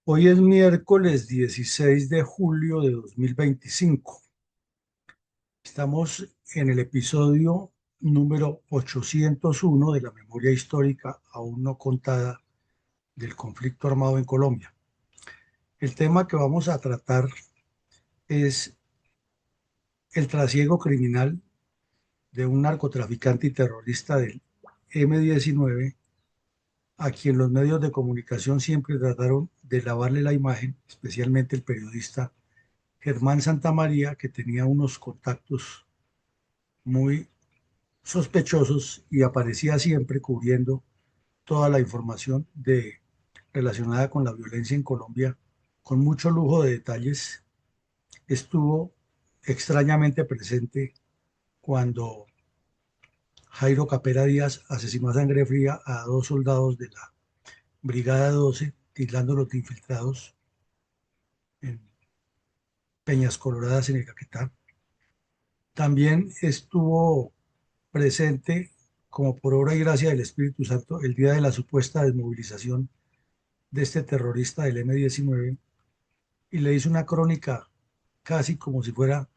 Hoy es miércoles 16 de julio de 2025. Estamos en el episodio número 801 de la memoria histórica aún no contada del conflicto armado en Colombia. El tema que vamos a tratar es el trasiego criminal de un narcotraficante y terrorista del M-19, a quien los medios de comunicación siempre trataron de lavarle la imagen, especialmente el periodista Germán Santamaría, que tenía unos contactos muy sospechosos y aparecía siempre cubriendo toda la información relacionada con la violencia en Colombia con mucho lujo de detalles. Estuvo extrañamente presente cuando Jairo Capera Díaz asesinó a sangre fría a dos soldados de la Brigada 12, tildándolos de infiltrados en Peñas Coloradas en el Caquetá. También estuvo presente, como por obra y gracia del Espíritu Santo, el día de la supuesta desmovilización de este terrorista del M-19 y le hizo una crónica casi como si fuera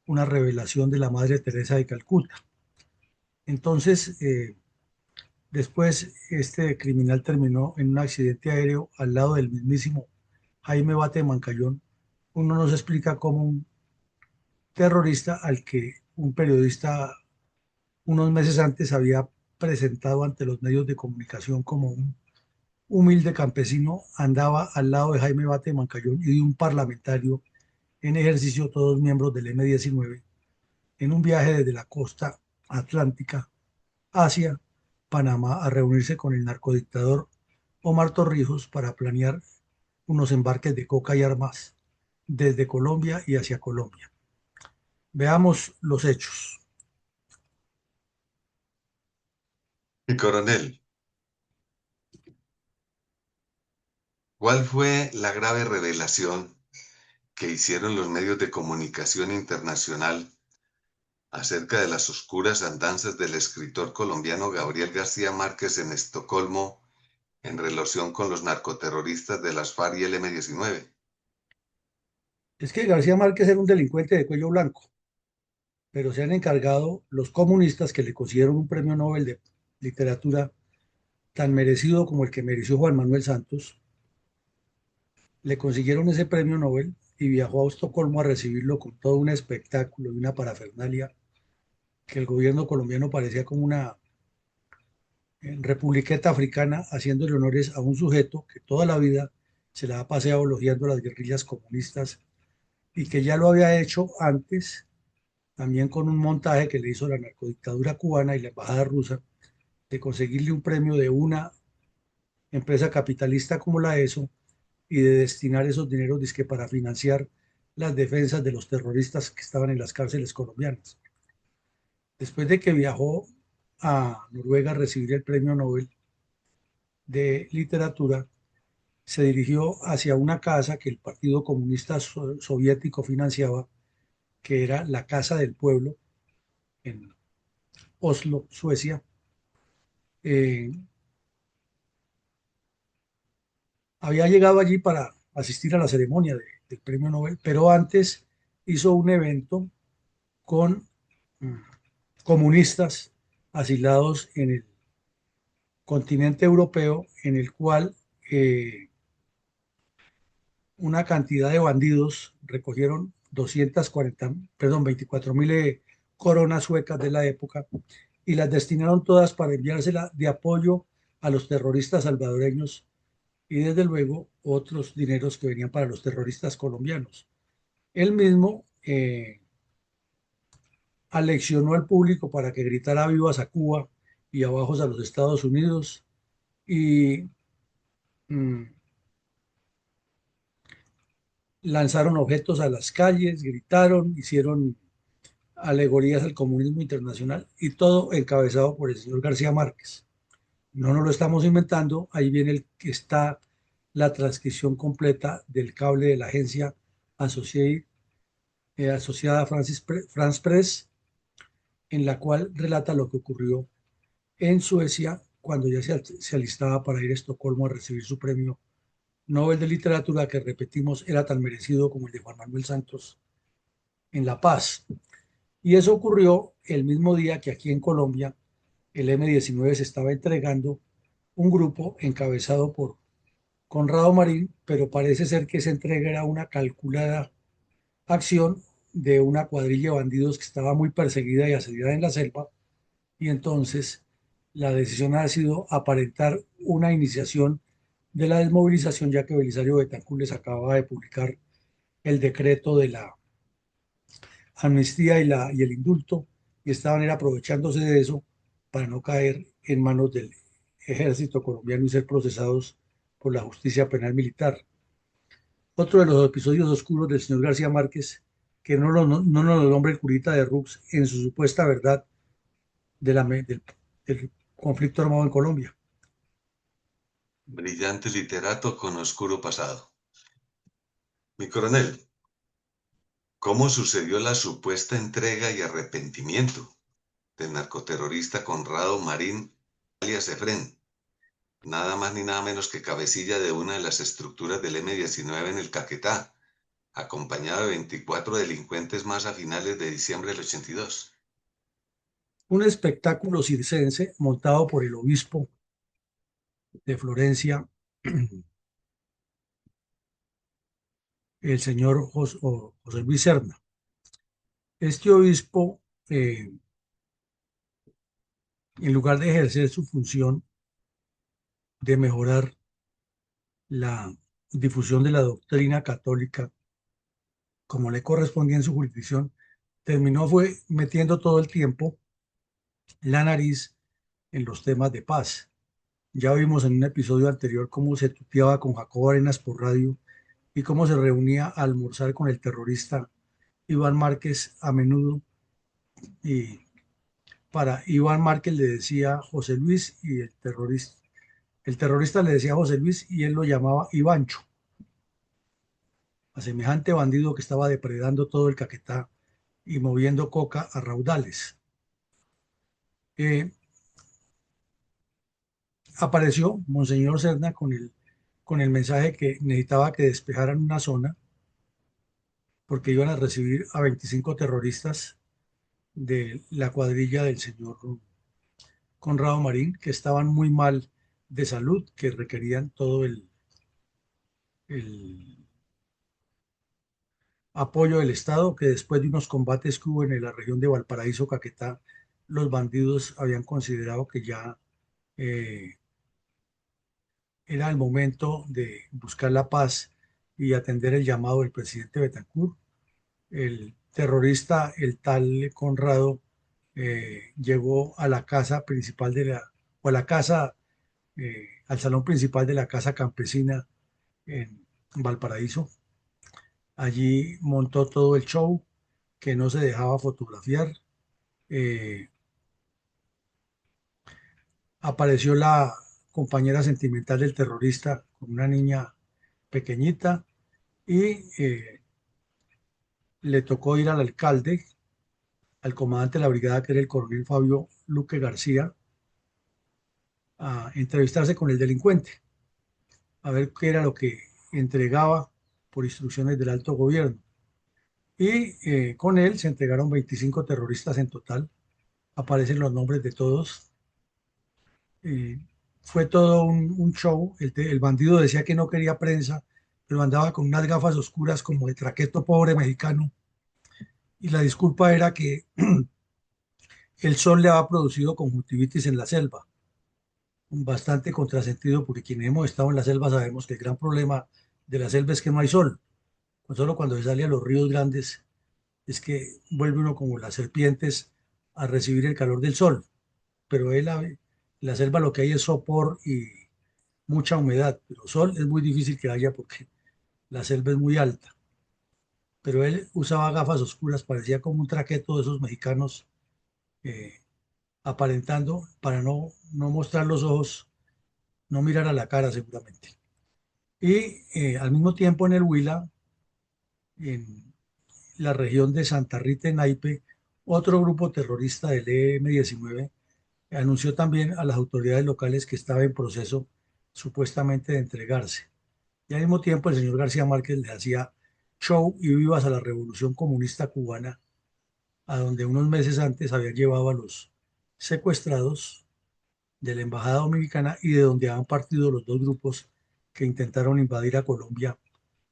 una revelación de la Madre Teresa de Calcuta. Entonces, después este criminal terminó en un accidente aéreo al lado del mismísimo Jaime Bate Mancayón. Uno nos explica cómo un terrorista al que un periodista unos meses antes había presentado ante los medios de comunicación como un humilde campesino, andaba al lado de Jaime Bate Mancayón y de un parlamentario en ejercicio, todos miembros del M-19, en un viaje desde la costa atlántica hacia Panamá a reunirse con el narcodictador Omar Torrijos para planear unos embarques de coca y armas desde Colombia y hacia Colombia. Veamos los hechos. Y coronel, ¿cuál fue la grave revelación que hicieron los medios de comunicación internacional acerca de las oscuras andanzas del escritor colombiano Gabriel García Márquez en Estocolmo en relación con los narcoterroristas de las FARC y el M-19? Es que García Márquez era un delincuente de cuello blanco, pero se han encargado los comunistas que le consiguieron un premio Nobel de literatura tan merecido como el que mereció Juan Manuel Santos. Le consiguieron ese premio Nobel y viajó a Estocolmo a recibirlo con todo un espectáculo y una parafernalia que el gobierno colombiano parecía como una republiqueta africana haciéndole honores a un sujeto que toda la vida se la ha paseado elogiando a las guerrillas comunistas y que ya lo había hecho antes, también con un montaje que le hizo la narcodictadura cubana y la embajada rusa, de conseguirle un premio de una empresa capitalista como la ESO y de destinar esos dineros dizque para financiar las defensas de los terroristas que estaban en las cárceles colombianas. Después de que viajó a Noruega a recibir el premio Nobel de Literatura, se dirigió hacia una casa que el Partido Comunista Soviético financiaba, que era la Casa del Pueblo en Oslo, Suecia. Eh, Había llegado allí para asistir a la ceremonia del premio Nobel, pero antes hizo un evento con mm, comunistas asilados en el continente europeo, en el cual una cantidad de bandidos recogieron 240, perdón, 24.000 coronas suecas de la época y las destinaron todas para enviársela de apoyo a los terroristas salvadoreños y desde luego otros dineros que venían para los terroristas colombianos. Él mismo aleccionó al público para que gritara vivas a Cuba y abajos a los Estados Unidos y mm, lanzaron objetos a las calles, gritaron, hicieron alegorías al comunismo internacional y todo encabezado por el señor García Márquez. No nos lo estamos inventando, ahí viene está la transcripción completa del cable de la agencia asociada a France Press, en la cual relata lo que ocurrió en Suecia cuando ya se alistaba para ir a Estocolmo a recibir su premio Nobel de Literatura que, repetimos, era tan merecido como el de Juan Manuel Santos en La Paz. Y eso ocurrió el mismo día que aquí en Colombia el M-19 se estaba entregando un grupo encabezado por Conrado Marín, pero parece ser que esa entrega era una calculada acción de una cuadrilla de bandidos que estaba muy perseguida y asediada en la selva, y entonces la decisión ha sido aparentar una iniciación de la desmovilización, ya que Belisario Betancur les acababa de publicar el decreto de la amnistía y el indulto, y estaban era aprovechándose de eso para no caer en manos del ejército colombiano y ser procesados por la justicia penal militar. Otro de los episodios oscuros del señor García Márquez, que no nos lo nombra el curita de Rux en su supuesta verdad del conflicto armado en Colombia. Brillante literato con oscuro pasado. Mi coronel, ¿cómo sucedió la supuesta entrega y arrepentimiento del narcoterrorista Conrado Marín, alias Efren, nada más ni nada menos que cabecilla de una de las estructuras del M-19 en el Caquetá, acompañado de 24 delincuentes más a finales de diciembre del 82? Un espectáculo circense montado por el obispo de Florencia, el señor José Luis Serna. Este obispo, en lugar de ejercer su función de mejorar la difusión de la doctrina católica como le correspondía en su jurisdicción, terminó fue metiendo todo el tiempo la nariz en los temas de paz. Ya vimos en un episodio anterior cómo se tuteaba con Jacobo Arenas por radio y cómo se reunía a almorzar con el terrorista Iván Márquez a menudo, y para Iván Márquez le decía José Luis y el terrorista le decía José Luis y él lo llamaba Ivancho, a semejante bandido que estaba depredando todo el Caquetá y moviendo coca a raudales. Apareció Monseñor Serna con el mensaje que necesitaba que despejaran una zona porque iban a recibir a 25 terroristas de la cuadrilla del señor Conrado Marín, que estaban muy mal de salud, que requerían todo el apoyo del Estado, que después de unos combates que hubo en la región de Valparaíso, Caquetá, los bandidos habían considerado que ya eh, era el momento de buscar la paz y atender el llamado del presidente Betancur. El terrorista, el tal Conrado, llegó a la casa principal o a la casa, al salón principal de la casa campesina en Valparaíso. Allí montó todo el show, que no se dejaba fotografiar. Eh, Apareció la compañera sentimental del terrorista con una niña pequeñita y le tocó ir al alcalde, al comandante de la brigada, que era el coronel Fabio Luque García, a entrevistarse con el delincuente, a ver qué era lo que entregaba por instrucciones del alto gobierno. Y con él se entregaron 25 terroristas en total, aparecen los nombres de todos. Eh, Fue todo un show. El bandido decía que no quería prensa, pero andaba con unas gafas oscuras como de traqueto pobre mexicano, y la disculpa era que el sol le había producido conjuntivitis en la selva. Bastante contrasentido, porque quienes hemos estado en la selva sabemos que el gran problema de la selva es que no hay sol. Solo cuando se sale a los ríos grandes es que vuelve uno como las serpientes a recibir el calor del sol. Pero la selva lo que hay es sopor y mucha humedad, pero sol es muy difícil que haya porque la selva es muy alta. Pero él usaba gafas oscuras, parecía como un traqueto de esos mexicanos, eh, aparentando para no mostrar los ojos, no mirar a la cara seguramente. Y al mismo tiempo en el Huila, en la región de Santa Rita en Naipe, otro grupo terrorista del EM-19 anunció también a las autoridades locales que estaba en proceso supuestamente de entregarse. Y al mismo tiempo el señor García Márquez le hacía show y vivas a la Revolución Comunista Cubana, a donde unos meses antes había llevado a los secuestrados de la Embajada Dominicana y de donde habían partido los dos grupos que intentaron invadir a Colombia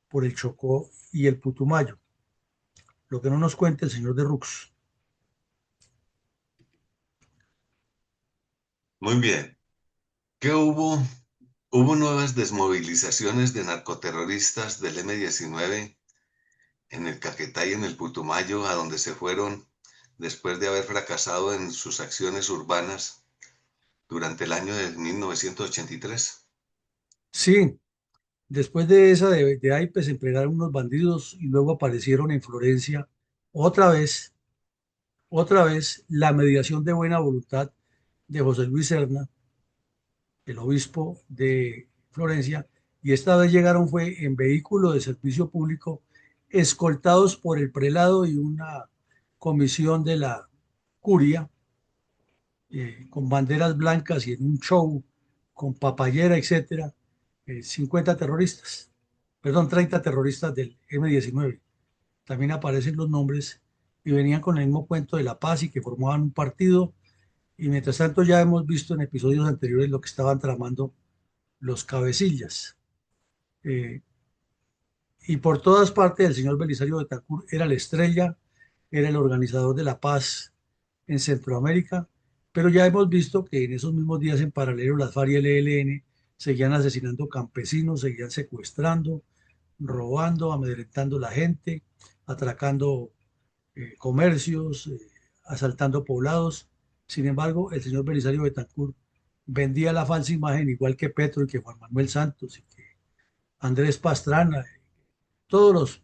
por el Chocó y el Putumayo. Lo que no nos cuenta el señor de Rux. Muy bien. ¿Qué hubo? Hubo nuevas desmovilizaciones de narcoterroristas del M-19 en el Caquetá y en el Putumayo, a donde se fueron después de haber fracasado en sus acciones urbanas durante el año de 1983. Sí, después de esa de ahí pues se entregaron unos bandidos y luego aparecieron en Florencia otra vez, otra vez la mediación de buena voluntad de José Luis Serna, el obispo de Florencia, y esta vez llegaron fue en vehículo de servicio público, escoltados por el prelado y una comisión de la curia, con banderas blancas y en un show con papayera, etcétera, 50 terroristas, perdón, 30 terroristas del M-19. También aparecen los nombres y venían con el mismo cuento de la paz y que formaban un partido. Y mientras tanto ya hemos visto en episodios anteriores lo que estaban tramando los cabecillas. Eh, y por todas partes el señor Belisario Betancur era la estrella, era el organizador de la paz en Centroamérica, pero ya hemos visto que en esos mismos días en paralelo las FARC y el ELN seguían asesinando campesinos, seguían secuestrando, robando, amedrentando a la gente, atracando comercios, asaltando poblados. Sin embargo, el señor Belisario Betancur vendía la falsa imagen igual que Petro y que Juan Manuel Santos y que Andrés Pastrana, todos los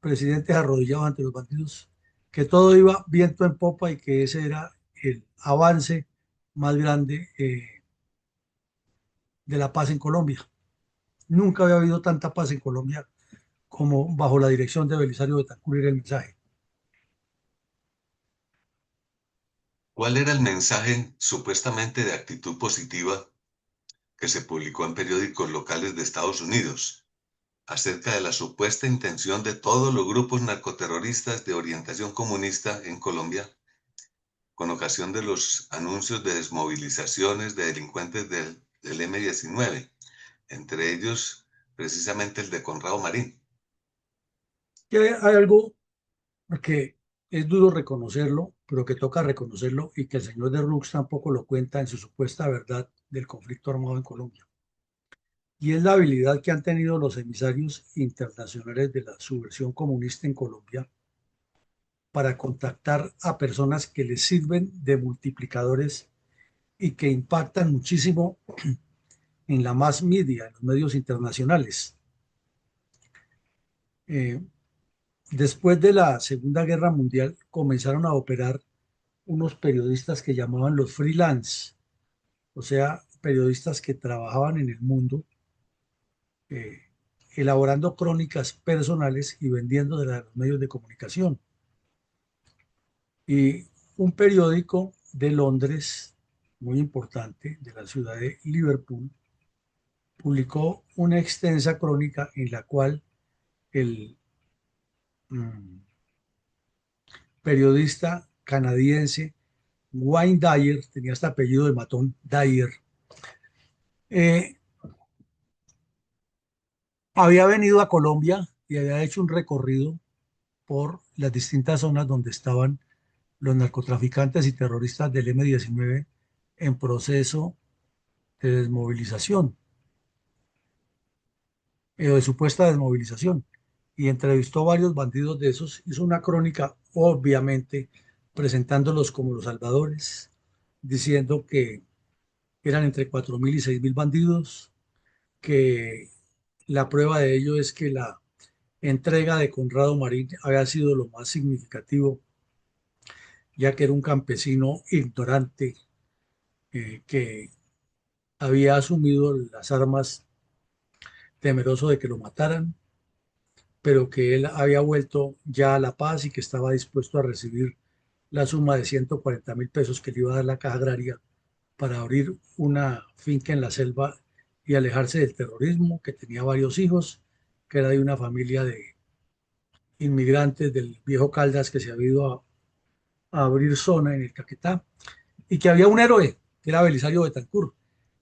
presidentes arrodillados ante los bandidos, que todo iba viento en popa y que ese era el avance más grande de la paz en Colombia. Nunca había habido tanta paz en Colombia como bajo la dirección de Belisario Betancur era el mensaje. ¿Cuál era el mensaje supuestamente de actitud positiva que se publicó en periódicos locales de Estados Unidos acerca de la supuesta intención de todos los grupos narcoterroristas de orientación comunista en Colombia con ocasión de los anuncios de desmovilizaciones de delincuentes del M-19, entre ellos precisamente el de Conrado Marín? Y hay algo que es duro reconocerlo, pero que toca reconocerlo y que el señor de Rux tampoco lo cuenta en su supuesta verdad del conflicto armado en Colombia. Y es la habilidad que han tenido los emisarios internacionales de la subversión comunista en Colombia para contactar a personas que les sirven de multiplicadores y que impactan muchísimo en la mass media, en los medios internacionales. Eh, Después de la Segunda Guerra Mundial comenzaron a operar unos periodistas que llamaban los freelance, o sea, periodistas que trabajaban en el mundo, eh, elaborando crónicas personales y vendiendo de los medios de comunicación. Y un periódico de Londres, muy importante, de la ciudad de Liverpool, publicó una extensa crónica en la cual el mm, periodista canadiense Wayne Dyer, tenía este apellido de matón, Dyer, eh, había venido a Colombia y había hecho un recorrido por las distintas zonas donde estaban los narcotraficantes y terroristas del M-19 en proceso de desmovilización, de supuesta desmovilización. Y entrevistó varios bandidos de esos, hizo una crónica, obviamente, presentándolos como los salvadores, diciendo que eran entre 4.000 y 6.000 bandidos, que la prueba de ello es que la entrega de Conrado Marín había sido lo más significativo, ya que era un campesino ignorante que había asumido las armas temeroso de que lo mataran, pero que él había vuelto ya a la paz y que estaba dispuesto a recibir la suma de 140.000 pesos que le iba a dar la Caja Agraria para abrir una finca en la selva y alejarse del terrorismo, que tenía varios hijos, que era de una familia de inmigrantes del viejo Caldas que se había ido a abrir zona en el Caquetá, y que había un héroe, que era Belisario Betancur,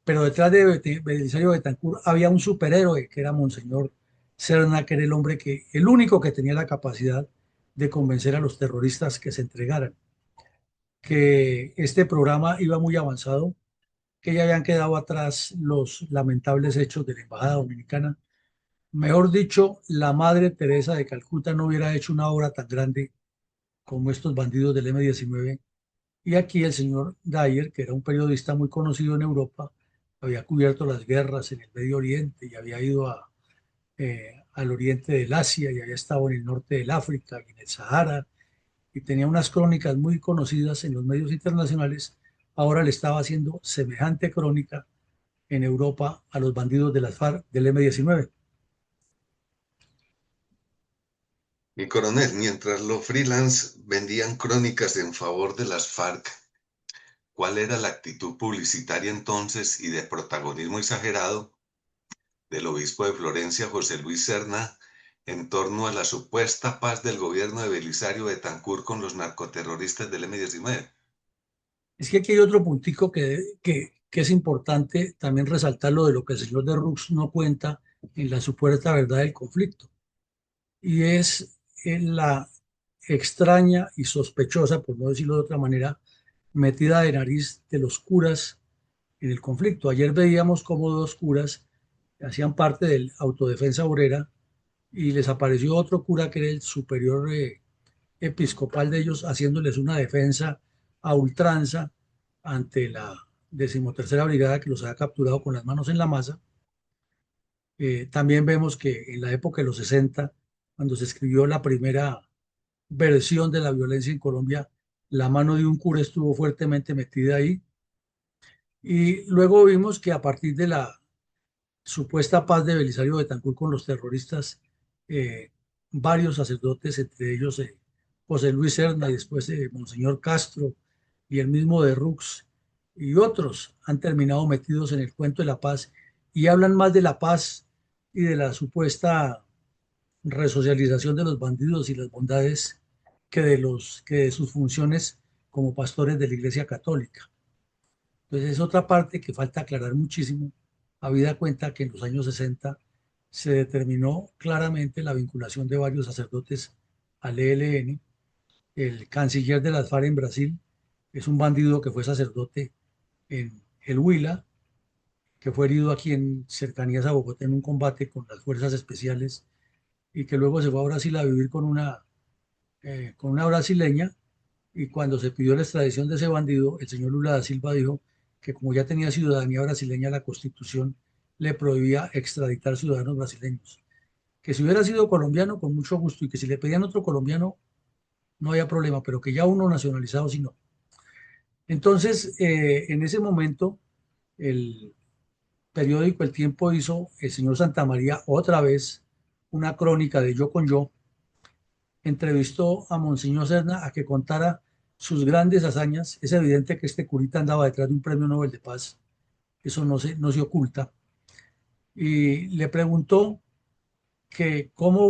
pero detrás de Belisario Betancur había un superhéroe, que era Monseñor Serna, que era el hombre que, el único que tenía la capacidad de convencer a los terroristas que se entregaran, que este programa iba muy avanzado, que ya habían quedado atrás los lamentables hechos de la Embajada Dominicana. Mejor dicho, la Madre Teresa de Calcuta no hubiera hecho una obra tan grande como estos bandidos del M-19. Y aquí el señor Dyer, que era un periodista muy conocido en Europa, había cubierto las guerras en el Medio Oriente y había ido al oriente del Asia y había estado en el norte del África y en el Sahara y tenía unas crónicas muy conocidas en los medios internacionales. Ahora le estaba haciendo semejante crónica en Europa a los bandidos de las FARC del M-19. Mi coronel, mientras los freelance vendían crónicas en favor de las FARC, ¿cuál era la actitud publicitaria entonces y de protagonismo exagerado del obispo de Florencia, José Luis Serna, en torno a la supuesta paz del gobierno de Belisario Betancur con los narcoterroristas del M-19? Es que aquí hay otro puntico que es importante también resaltar lo de lo que el señor de Rux no cuenta en la supuesta verdad del conflicto. Y es en la extraña y sospechosa, por no decirlo de otra manera, metida de nariz de los curas en el conflicto. Ayer veíamos cómo dos curas hacían parte del autodefensa obrera y les apareció otro cura que era el superior episcopal de ellos haciéndoles una defensa a ultranza ante la 13ª Brigada que los había capturado con las manos en la masa. También vemos que en la época de los 60, cuando se escribió la primera versión de la violencia en Colombia, la mano de un cura estuvo fuertemente metida ahí. Y luego vimos que a partir de la supuesta paz de Belisario Betancur con los terroristas, eh, varios sacerdotes, entre ellos José Luis Serna y después Monseñor Castro y el mismo de Rux y otros han terminado metidos en el cuento de la paz y hablan más de la paz y de la supuesta resocialización de los bandidos y las bondades que de sus funciones como pastores de la Iglesia Católica. Entonces es otra parte que falta aclarar muchísimo, habida cuenta que en los años 60 se determinó claramente la vinculación de varios sacerdotes al ELN. El canciller de las FARC en Brasil es un bandido que fue sacerdote en el Huila, que fue herido aquí en cercanías a Bogotá en un combate con las fuerzas especiales y que luego se fue a Brasil a vivir con una brasileña, y cuando se pidió la extradición de ese bandido, el señor Lula da Silva dijo que como ya tenía ciudadanía brasileña, la Constitución le prohibía extraditar ciudadanos brasileños. Que si hubiera sido colombiano, con mucho gusto, y que si le pedían otro colombiano, no había problema, pero que ya uno nacionalizado, sí no. Entonces, en ese momento, el periódico El Tiempo hizo, el señor Santamaría, otra vez una crónica de Yo con Yo, entrevistó a Monseñor Serna a que contara sus grandes hazañas. Es evidente que este curita andaba detrás de un premio Nobel de Paz, eso no se oculta, y le preguntó que cómo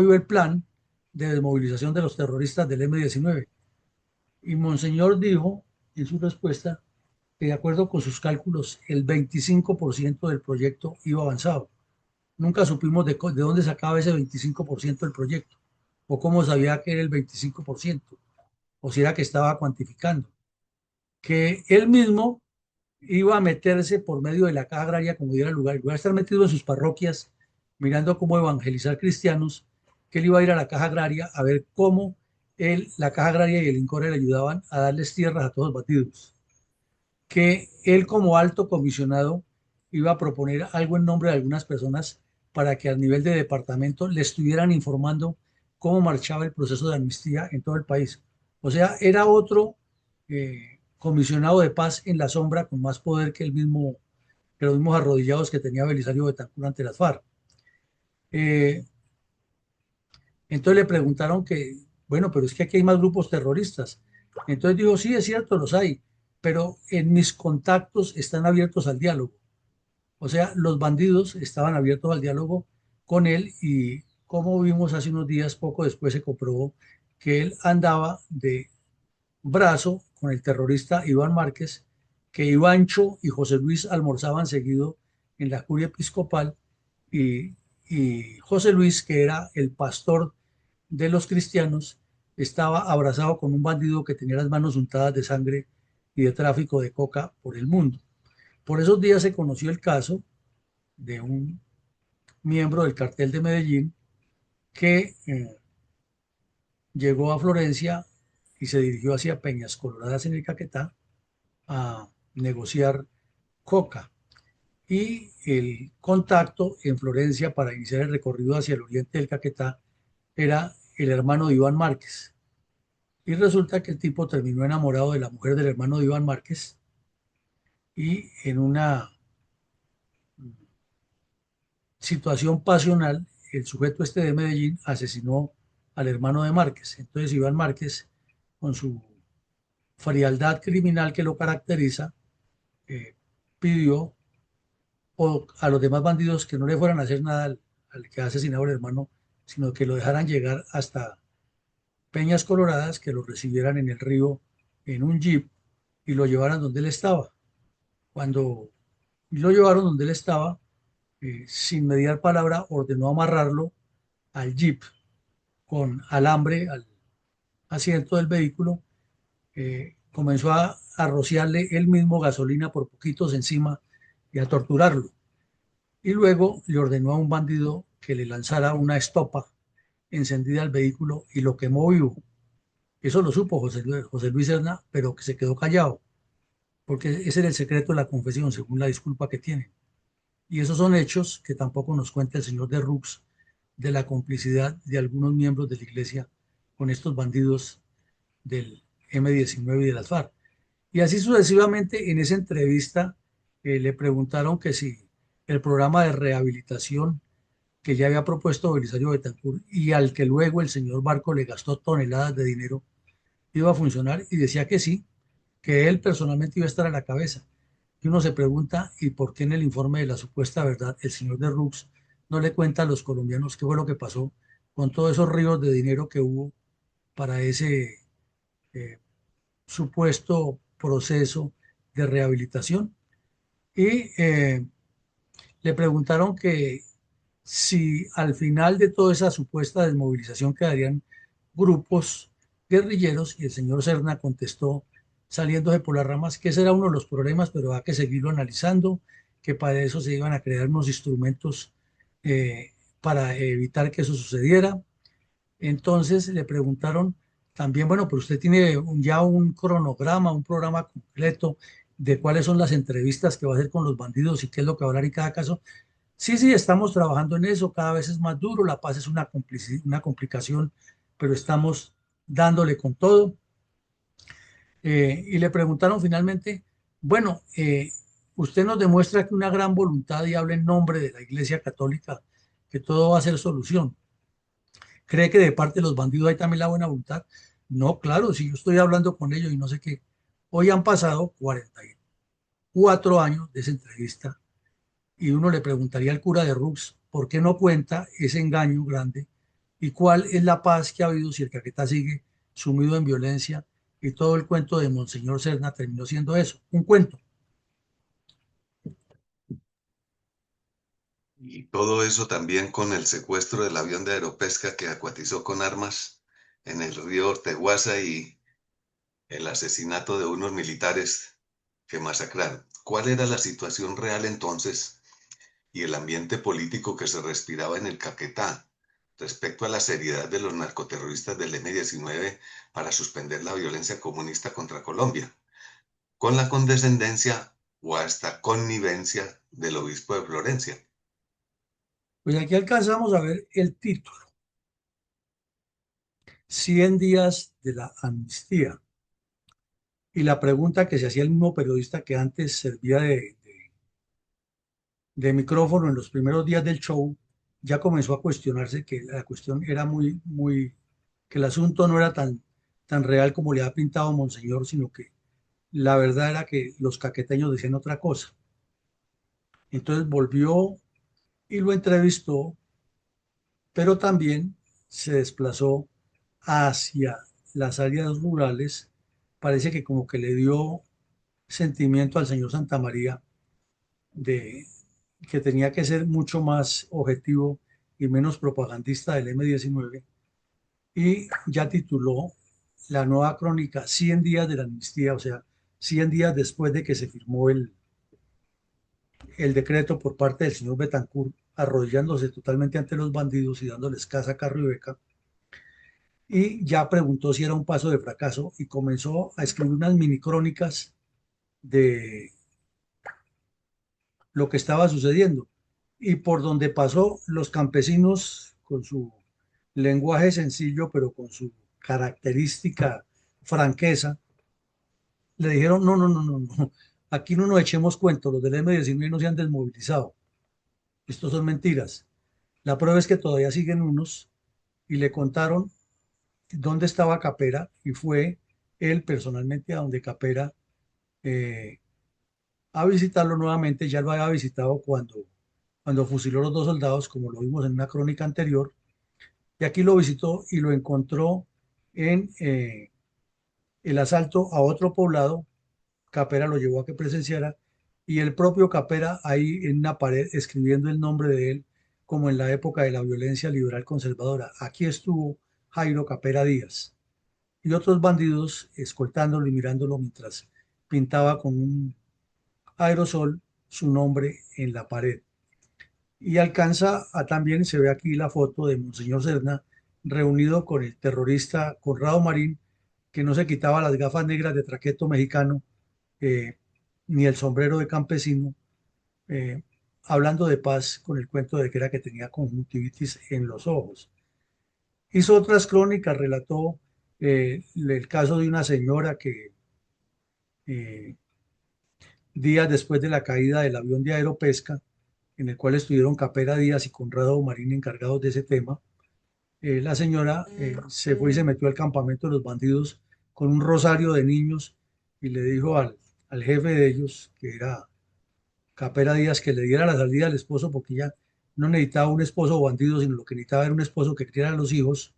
iba el plan de desmovilización de los terroristas del M-19. Y Monseñor dijo en su respuesta que de acuerdo con sus cálculos, el 25% del proyecto iba avanzado. Nunca supimos de dónde sacaba ese 25% del proyecto, o cómo sabía que era el 25%, o si era que estaba cuantificando. Que él mismo iba a meterse por medio de la caja agraria como diera lugar, iba a estar metido en sus parroquias, mirando cómo evangelizar cristianos, que él iba a ir a la caja agraria a ver cómo la caja agraria y el INCORE le ayudaban a darles tierras a todos los batidos. Que él como alto comisionado iba a proponer algo en nombre de algunas personas para que a nivel de departamento le estuvieran informando cómo marchaba el proceso de amnistía en todo el país. O sea, era otro comisionado de paz en la sombra con más poder que los mismos arrodillados que tenía Belisario Betancur ante las FARC. Eh, entonces le preguntaron que, bueno, pero es que aquí hay más grupos terroristas. Entonces dijo, sí, es cierto, los hay, pero en mis contactos están abiertos al diálogo. O sea, los bandidos estaban abiertos al diálogo con él y como vimos hace unos días, poco después se comprobó que él andaba de brazo con el terrorista Iván Márquez, que Ivancho y José Luis almorzaban seguido en la curia episcopal y, y José Luis, que era el pastor de los cristianos, estaba abrazado con un bandido que tenía las manos untadas de sangre y de tráfico de coca por el mundo. Por esos días se conoció el caso de un miembro del cartel de Medellín que llegó a Florencia y se dirigió hacia Peñas Coloradas en el Caquetá a negociar coca. Y el contacto en Florencia para iniciar el recorrido hacia el oriente del Caquetá era el hermano de Iván Márquez. Y resulta que el tipo terminó enamorado de la mujer del hermano de Iván Márquez y en una situación pasional, el sujeto este de Medellín asesinó al hermano de Márquez. Entonces Iván Márquez, con su frialdad criminal que lo caracteriza, eh, pidió a los demás bandidos que no le fueran a hacer nada al que ha asesinado al hermano, sino que lo dejaran llegar hasta Peñas Coloradas, que lo recibieran en el río en un jeep y lo llevaran donde él estaba. Cuando lo llevaron donde él estaba, sin mediar palabra, ordenó amarrarlo al jeep con alambre al asiento del vehículo, comenzó a rociarle él mismo gasolina por poquitos encima y a torturarlo. Y luego le ordenó a un bandido que le lanzara una estopa encendida al vehículo y lo quemó vivo. Eso lo supo José Luis Serna, pero que se quedó callado, porque ese era el secreto de la confesión, según la disculpa que tiene. Y esos son hechos que tampoco nos cuenta el señor de Rux de la complicidad de algunos miembros de la iglesia con estos bandidos del M-19 y de las FARC. Y así sucesivamente, en esa entrevista le preguntaron que si el programa de rehabilitación que ya había propuesto Belisario Betancur y al que luego el señor Barco le gastó toneladas de dinero, iba a funcionar y decía que sí, que él personalmente iba a estar a la cabeza. Y uno se pregunta, ¿y por qué en el informe de la supuesta verdad el señor de Rux no le cuenta a los colombianos qué fue lo que pasó con todos esos ríos de dinero que hubo para ese eh, supuesto proceso de rehabilitación? Y le preguntaron que si al final de toda esa supuesta desmovilización quedarían grupos guerrilleros, y el señor Serna contestó, saliéndose por las ramas, que ese era uno de los problemas, pero hay que seguirlo analizando, que para eso se iban a crear unos instrumentos para evitar que eso sucediera. Entonces le preguntaron también, bueno, pero usted tiene ya un cronograma, un programa completo de cuáles son las entrevistas que va a hacer con los bandidos y qué es lo que va a hablar en cada caso. Sí, sí, estamos trabajando en eso, cada vez es más duro, la paz es una complicación, pero estamos dándole con todo. Y le preguntaron finalmente, bueno, usted nos demuestra que una gran voluntad y habla en nombre de la Iglesia Católica, que todo va a ser solución. ¿Cree que de parte de los bandidos hay también la buena voluntad? No, claro, si yo estoy hablando con ellos y no sé qué. Hoy han pasado 44 años de esa entrevista y uno le preguntaría al cura de Rux por qué no cuenta ese engaño grande y cuál es la paz que ha habido si el Caquetá sigue sumido en violencia y todo el cuento de Monseñor Serna terminó siendo eso, un cuento. Y todo eso también con el secuestro del avión de aeropesca que acuatizó con armas en el río Orteguaza y el asesinato de unos militares que masacraron. ¿Cuál era la situación real entonces y el ambiente político que se respiraba en el Caquetá respecto a la seriedad de los narcoterroristas del M-19 para suspender la violencia comunista contra Colombia, con la condescendencia o hasta connivencia del obispo de Florencia? Pues aquí alcanzamos a ver el título, 100 días de la amnistía. Y la pregunta que se hacía el mismo periodista que antes servía de micrófono en los primeros días del show, ya comenzó a cuestionarse que la cuestión era que el asunto no era tan real como le ha pintado Monseñor, sino que la verdad era que los caqueteños decían otra cosa. Entonces volvió y lo entrevistó, pero también se desplazó hacia las áreas rurales. Parece que como que le dio sentimiento al señor Santamaría de que tenía que ser mucho más objetivo y menos propagandista del M-19, y ya tituló la nueva crónica 100 días de la amnistía, o sea, 100 días después de que se firmó el decreto por parte del señor Betancourt, arrodillándose totalmente ante los bandidos y dándoles casa, carro y beca. Y ya preguntó si era un paso de fracaso y comenzó a escribir unas mini crónicas de lo que estaba sucediendo. Y por donde pasó, los campesinos, con su lenguaje sencillo, pero con su característica franqueza, le dijeron, no, no, no, no, no, aquí no nos echemos cuentos, los del M-19 no se han desmovilizado, estos son mentiras. La prueba es que todavía siguen unos, y le contaron dónde estaba Capera, y fue él personalmente a donde Capera, eh, a visitarlo nuevamente. Ya lo había visitado cuando fusiló a los dos soldados, como lo vimos en una crónica anterior, y aquí lo visitó y lo encontró en el asalto a otro poblado. Capera lo llevó a que presenciara, y el propio Capera ahí en una pared escribiendo el nombre de él, como en la época de la violencia liberal conservadora: aquí estuvo Jairo Capera Díaz, y otros bandidos escoltándolo y mirándolo mientras pintaba con un aerosol su nombre en la pared. Y alcanza a, también se ve aquí la foto de Monseñor Serna reunido con el terrorista Conrado Marín, que no se quitaba las gafas negras de traqueto mexicano, eh, ni el sombrero de campesino, eh, hablando de paz con el cuento de que era que tenía conjuntivitis en los ojos. Hizo otras crónicas, relató el caso de una señora que eh, días después de la caída del avión de Aeropesca, en el cual estuvieron Capera Díaz y Conrado Marín encargados de ese tema, la señora se fue y se metió al campamento de los bandidos con un rosario de niños, y le dijo al jefe de ellos, que era Capera Díaz, que le diera la salida al esposo, porque ella no necesitaba un esposo bandido, sino lo que necesitaba era un esposo que criara a los hijos,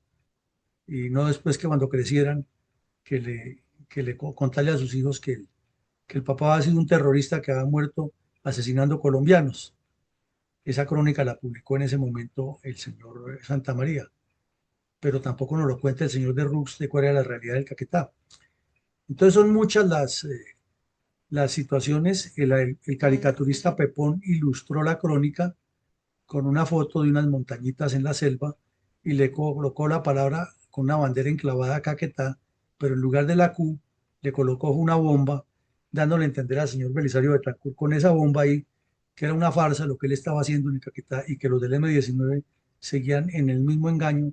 y no después, que cuando crecieran, que le contarle a sus hijos que el papá ha sido un terrorista que ha muerto asesinando colombianos. Esa crónica la publicó en ese momento el señor Santamaría, pero tampoco nos lo cuenta el señor de Rux de cuál era la realidad del Caquetá. Entonces son muchas las situaciones. El caricaturista Pepón ilustró la crónica con una foto de unas montañitas en la selva, y le colocó la palabra con una bandera enclavada Caquetá, pero en lugar de la Q le colocó una bomba, dándole a entender al señor Belisario Betancur con esa bomba ahí que era una farsa lo que él estaba haciendo en el Caquetá, y que los del M-19 seguían en el mismo engaño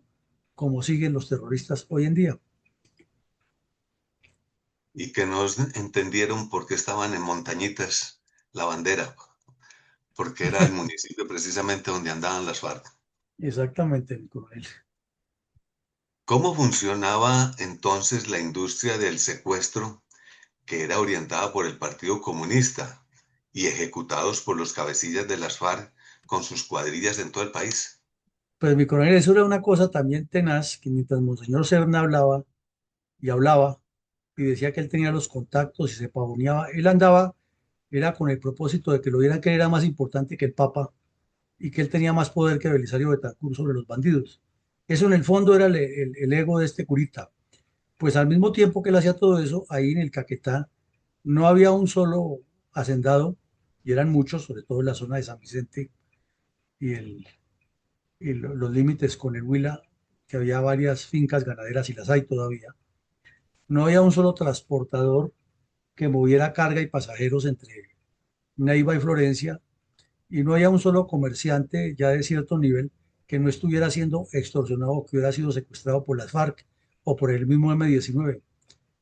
como siguen los terroristas hoy en día. Y que no entendieron por qué estaban en Montañitas la bandera, porque era el municipio precisamente donde andaban las FARC. Exactamente, mi coronel. ¿Cómo funcionaba entonces la industria del secuestro, que era orientada por el Partido Comunista y ejecutados por los cabecillas de las FARC con sus cuadrillas en todo el país? Pues mi coronel, eso era una cosa también tenaz, que mientras Monseñor Serna hablaba y hablaba y decía que él tenía los contactos y se pavoneaba, él andaba, era con el propósito de que lo vieran que él era más importante que el Papa, y que él tenía más poder que Belisario Betancur sobre los bandidos. Eso en el fondo era el ego de este curita. Pues al mismo tiempo que él hacía todo eso, ahí en el Caquetá no había un solo hacendado, y eran muchos, sobre todo en la zona de San Vicente y, los límites con el Huila, que había varias fincas ganaderas y las hay todavía. No había un solo transportador que moviera carga y pasajeros entre Neiva y Florencia, y no había un solo comerciante ya de cierto nivel que no estuviera siendo extorsionado o que hubiera sido secuestrado por las FARC o por el mismo M-19.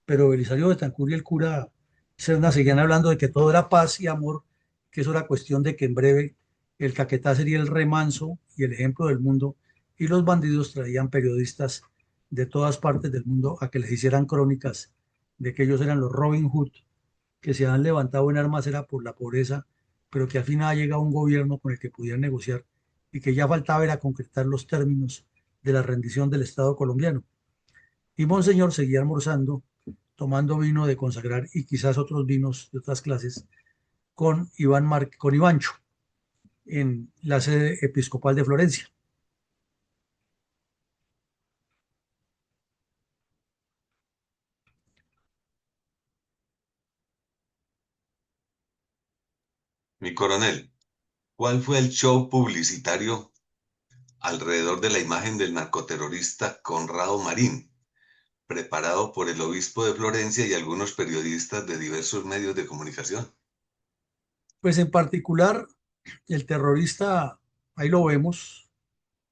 Pero Belisario Betancur y el cura Serna seguían hablando de que todo era paz y amor, que eso era cuestión de que en breve el Caquetá sería el remanso y el ejemplo del mundo, y los bandidos traían periodistas de todas partes del mundo a que les hicieran crónicas de que ellos eran los Robin Hood, que se han levantado en armas era por la pobreza pero que al final ha llegado un gobierno con el que pudieran negociar y que ya faltaba era concretar los términos de la rendición del Estado colombiano. Y Monseñor seguía almorzando, tomando vino de consagrar y quizás otros vinos de otras clases con con Ivancho en la sede episcopal de Florencia. Mi coronel, ¿cuál fue el show publicitario alrededor de la imagen del narcoterrorista Conrado Marín, preparado por el obispo de Florencia y algunos periodistas de diversos medios de comunicación? Pues en particular, el terrorista, ahí lo vemos,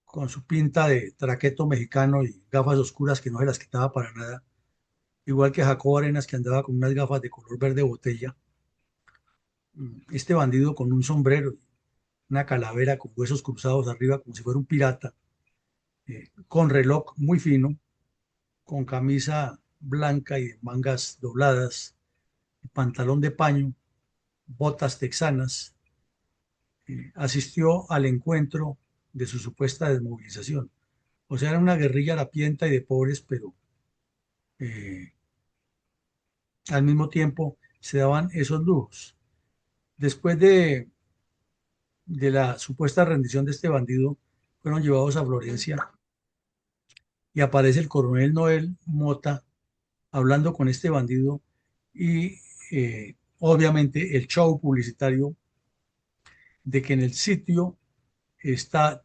con su pinta de traqueto mexicano y gafas oscuras que no se las quitaba para nada, igual que Jacobo Arenas que andaba con unas gafas de color verde botella. Este bandido con un sombrero, una calavera con huesos cruzados arriba como si fuera un pirata, con reloj muy fino, con camisa blanca y de mangas dobladas, pantalón de paño, botas texanas, asistió al encuentro de su supuesta desmovilización. O sea, era una guerrilla harapienta y de pobres, pero eh, al mismo tiempo se daban esos lujos. Después de la supuesta rendición de este bandido, fueron llevados a Florencia y aparece el coronel Noel Mota hablando con este bandido y obviamente el show publicitario de que en el sitio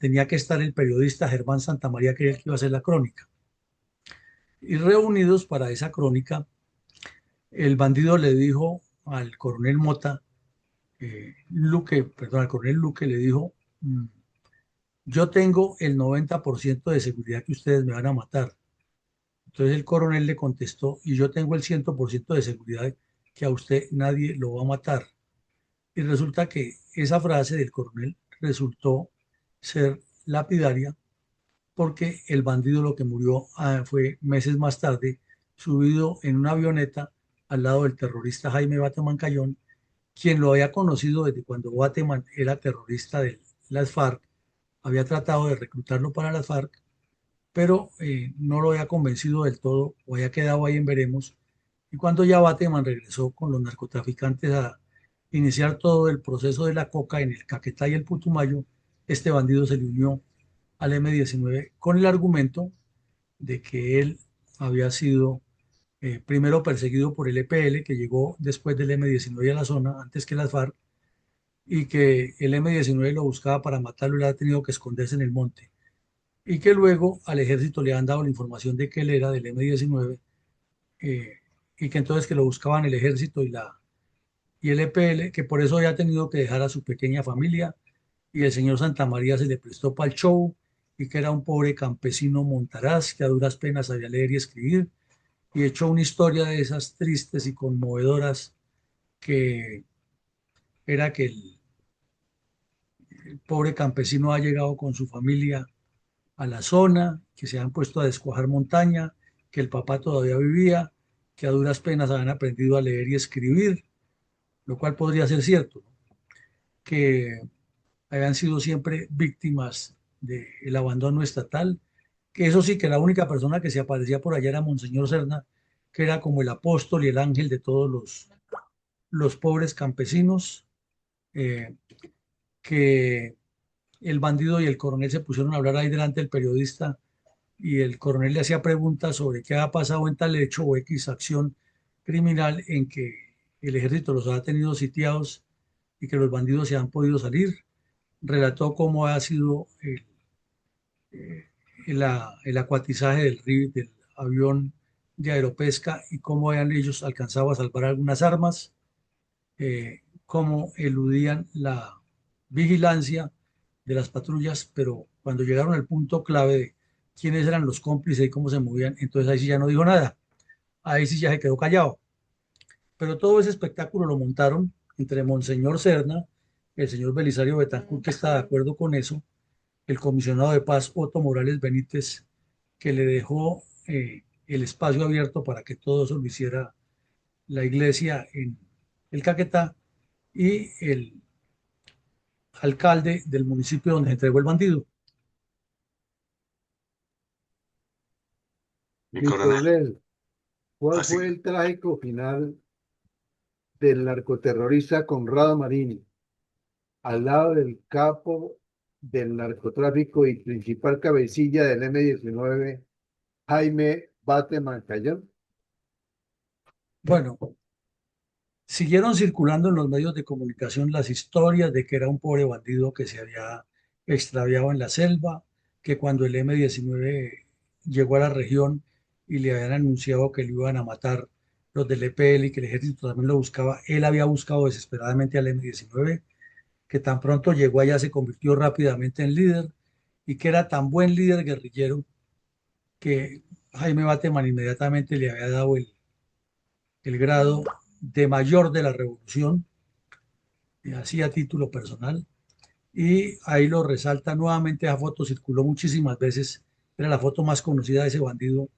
tenía que estar el periodista Germán Santamaría, que era el que iba a hacer la crónica. Y reunidos para esa crónica, el bandido le dijo al coronel Mota, al coronel Luque le dijo, yo tengo el 90% de seguridad que ustedes me van a matar. Entonces el coronel le contestó, y yo tengo el 100% de seguridad que a usted nadie lo va a matar. Y resulta que esa frase del coronel resultó ser lapidaria porque el bandido lo que murió fue meses más tarde, subido en una avioneta al lado del terrorista Jaime Bateman Cayón, quien lo había conocido desde cuando Bateman era terrorista de las FARC, había tratado de reclutarlo para las FARC, pero no lo había convencido del todo, o había quedado ahí en veremos. Y cuando ya Bateman regresó con los narcotraficantes a iniciar todo el proceso de la coca en el Caquetá y el Putumayo, este bandido se le unió al M-19 con el argumento de que él había sido primero perseguido por el EPL, que llegó después del M-19 a la zona, antes que las FARC, y que el M-19 lo buscaba para matarlo y le ha tenido que esconderse en el monte. Y que luego al ejército le han dado la información de que él era del M-19 eh, y que entonces que lo buscaban el ejército y el EPL, que por eso había tenido que dejar a su pequeña familia y el señor Santa María se le prestó para el show y que era un pobre campesino montaraz que a duras penas sabía leer y escribir y echó una historia de esas tristes y conmovedoras que era que el pobre campesino ha llegado con su familia a la zona, que se han puesto a descuajar montaña, que el papá todavía vivía, que a duras penas habían aprendido a leer y escribir, lo cual podría ser cierto, ¿no? Que habían sido siempre víctimas del abandono estatal, que eso sí, que la única persona que se aparecía por allá era Monseñor Serna, que era como el apóstol y el ángel de todos los pobres campesinos, eh, que el bandido y el coronel se pusieron a hablar ahí delante del periodista y el coronel le hacía preguntas sobre qué ha pasado en tal hecho o X acción criminal en que el ejército los ha tenido sitiados y que los bandidos se han podido salir. Relató cómo ha sido el acuatizaje del avión de aeropesca y cómo habían ellos alcanzado a salvar algunas armas, cómo eludían la vigilancia de las patrullas, pero cuando llegaron al punto clave de quiénes eran los cómplices y cómo se movían, entonces ahí sí ya no dijo nada, ahí sí ya se quedó callado. Pero todo ese espectáculo lo montaron entre Monseñor Serna, el señor Belisario Betancourt, que está de acuerdo con eso, el comisionado de paz Otto Morales Benítez, que le dejó el espacio abierto para que todo eso lo hiciera la iglesia en el Caquetá, y el alcalde del municipio donde se entregó el bandido. Mi Mi coronel, coronel, ¿cuál así. fue el trágico final del narcoterrorista Conrado Marini, al lado del capo del narcotráfico y principal cabecilla del M-19, Jaime Bate Mancayón? Bueno, siguieron circulando en los medios de comunicación las historias de que era un pobre bandido que se había extraviado en la selva, que cuando el M-19 llegó a la región y le habían anunciado que lo iban a matar los del EPL y que el ejército también lo buscaba, él había buscado desesperadamente al M-19, que tan pronto llegó allá se convirtió rápidamente en líder y que era tan buen líder guerrillero que Jaime Bateman inmediatamente le había dado el grado de mayor de la revolución, así a título personal, y ahí lo resalta nuevamente. Esa foto circuló muchísimas veces, era la foto más conocida de ese bandido,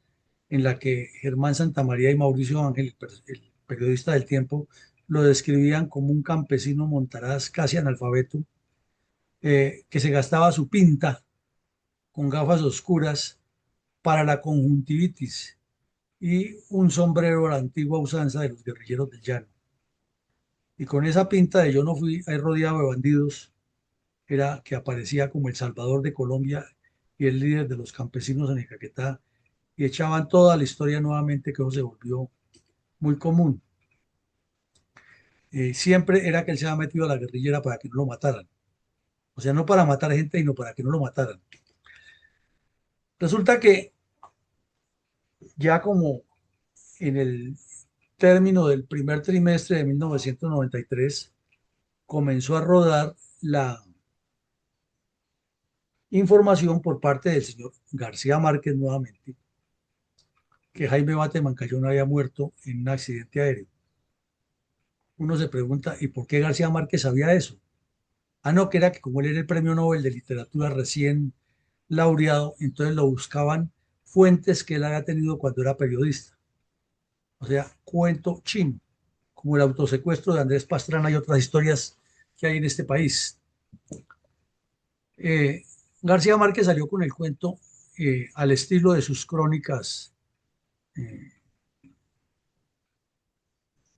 en la que Germán Santamaría y Mauricio Ángel, el periodista del tiempo, lo describían como un campesino montaraz casi analfabeto, que se gastaba su pinta con gafas oscuras para la conjuntivitis y un sombrero a la antigua usanza de los guerrilleros del llano. Y con esa pinta de yo no fui ahí rodeado de bandidos, era que aparecía como el Salvador de Colombia y el líder de los campesinos en el Caquetá, y echaban toda la historia nuevamente, que eso se volvió muy común. Siempre era que él se había metido a la guerrillera para que no lo mataran. O sea, no para matar gente, sino para que no lo mataran. Resulta que ya como en el término del primer trimestre de 1993 comenzó a rodar la información por parte del señor García Márquez nuevamente, que Jaime Bate Mancayón había muerto en un accidente aéreo. Uno se pregunta, ¿y por qué García Márquez sabía eso? Ah, no, que era que como él era el premio Nobel de literatura recién laureado, entonces lo buscaban fuentes que él había tenido cuando era periodista. O sea, cuento chino, como el autosecuestro de Andrés Pastrana y otras historias que hay en este país. Eh, García Márquez salió con el cuento al estilo de sus crónicas eh,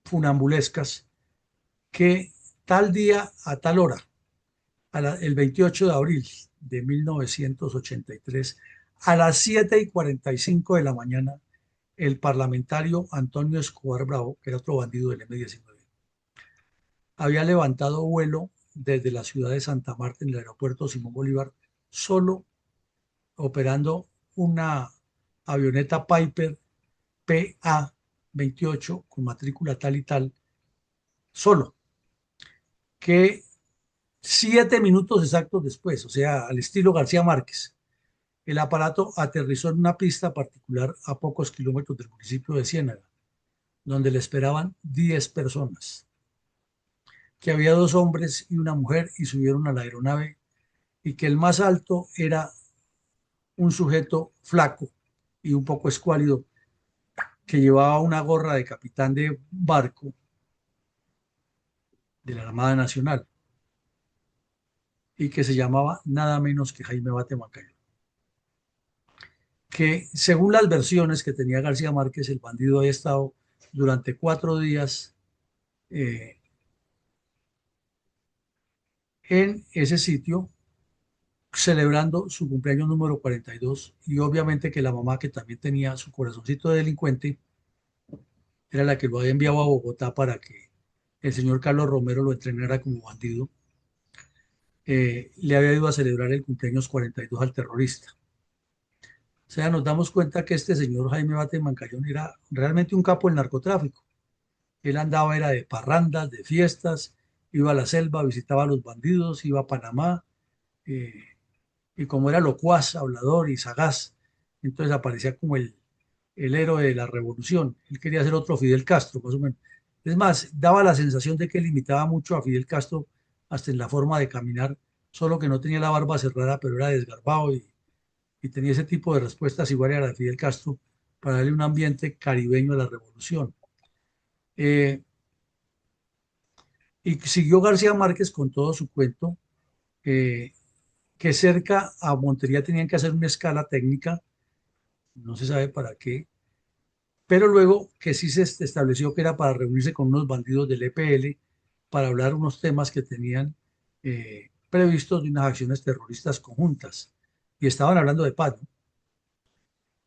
funambulescas, que tal día a tal hora, el 28 de abril de 1983, a las 7:45 de la mañana, el parlamentario Antonio Escobar Bravo, que era otro bandido del M-19, había levantado vuelo desde la ciudad de Santa Marta en el aeropuerto Simón Bolívar, solo operando una avioneta Piper PA-28 con matrícula tal y tal, solo, que 7 minutos exactos después, o sea, al estilo García Márquez, el aparato aterrizó en una pista particular a pocos kilómetros del municipio de Ciénaga, donde le esperaban 10 personas, que había dos hombres y una mujer y subieron a la aeronave, y que el más alto era un sujeto flaco y un poco escuálido, que llevaba una gorra de capitán de barco de la Armada Nacional y que se llamaba nada menos que Jaime Bate Macayo. Que según las versiones que tenía García Márquez, el bandido había estado durante 4 días eh, en ese sitio celebrando su cumpleaños número 42, y obviamente que la mamá, que también tenía su corazoncito de delincuente, era la que lo había enviado a Bogotá para que el señor Carlos Romero lo entrenara como bandido. Le había ido a celebrar el cumpleaños 42 al terrorista. O sea, nos damos cuenta que este señor Jaime Bate Mancayón era realmente un capo del narcotráfico. Él andaba, era de parrandas, de fiestas, iba a la selva, visitaba a los bandidos, iba a Panamá, eh, y como era locuaz, hablador y sagaz, entonces aparecía como el héroe de la revolución. Él quería ser otro Fidel Castro, más o menos. Es más, daba la sensación de que él imitaba mucho a Fidel Castro, hasta en la forma de caminar, solo que no tenía la barba cerrada, pero era desgarbado, y tenía ese tipo de respuestas igual a la de Fidel Castro, para darle un ambiente caribeño a la revolución. Eh, y siguió García Márquez con todo su cuento, eh, que cerca a Montería tenían que hacer una escala técnica, no se sabe para qué, pero luego que sí se estableció que era para reunirse con unos bandidos del EPL para hablar unos temas que tenían previstos de unas acciones terroristas conjuntas. Y estaban hablando de paz, ¿no?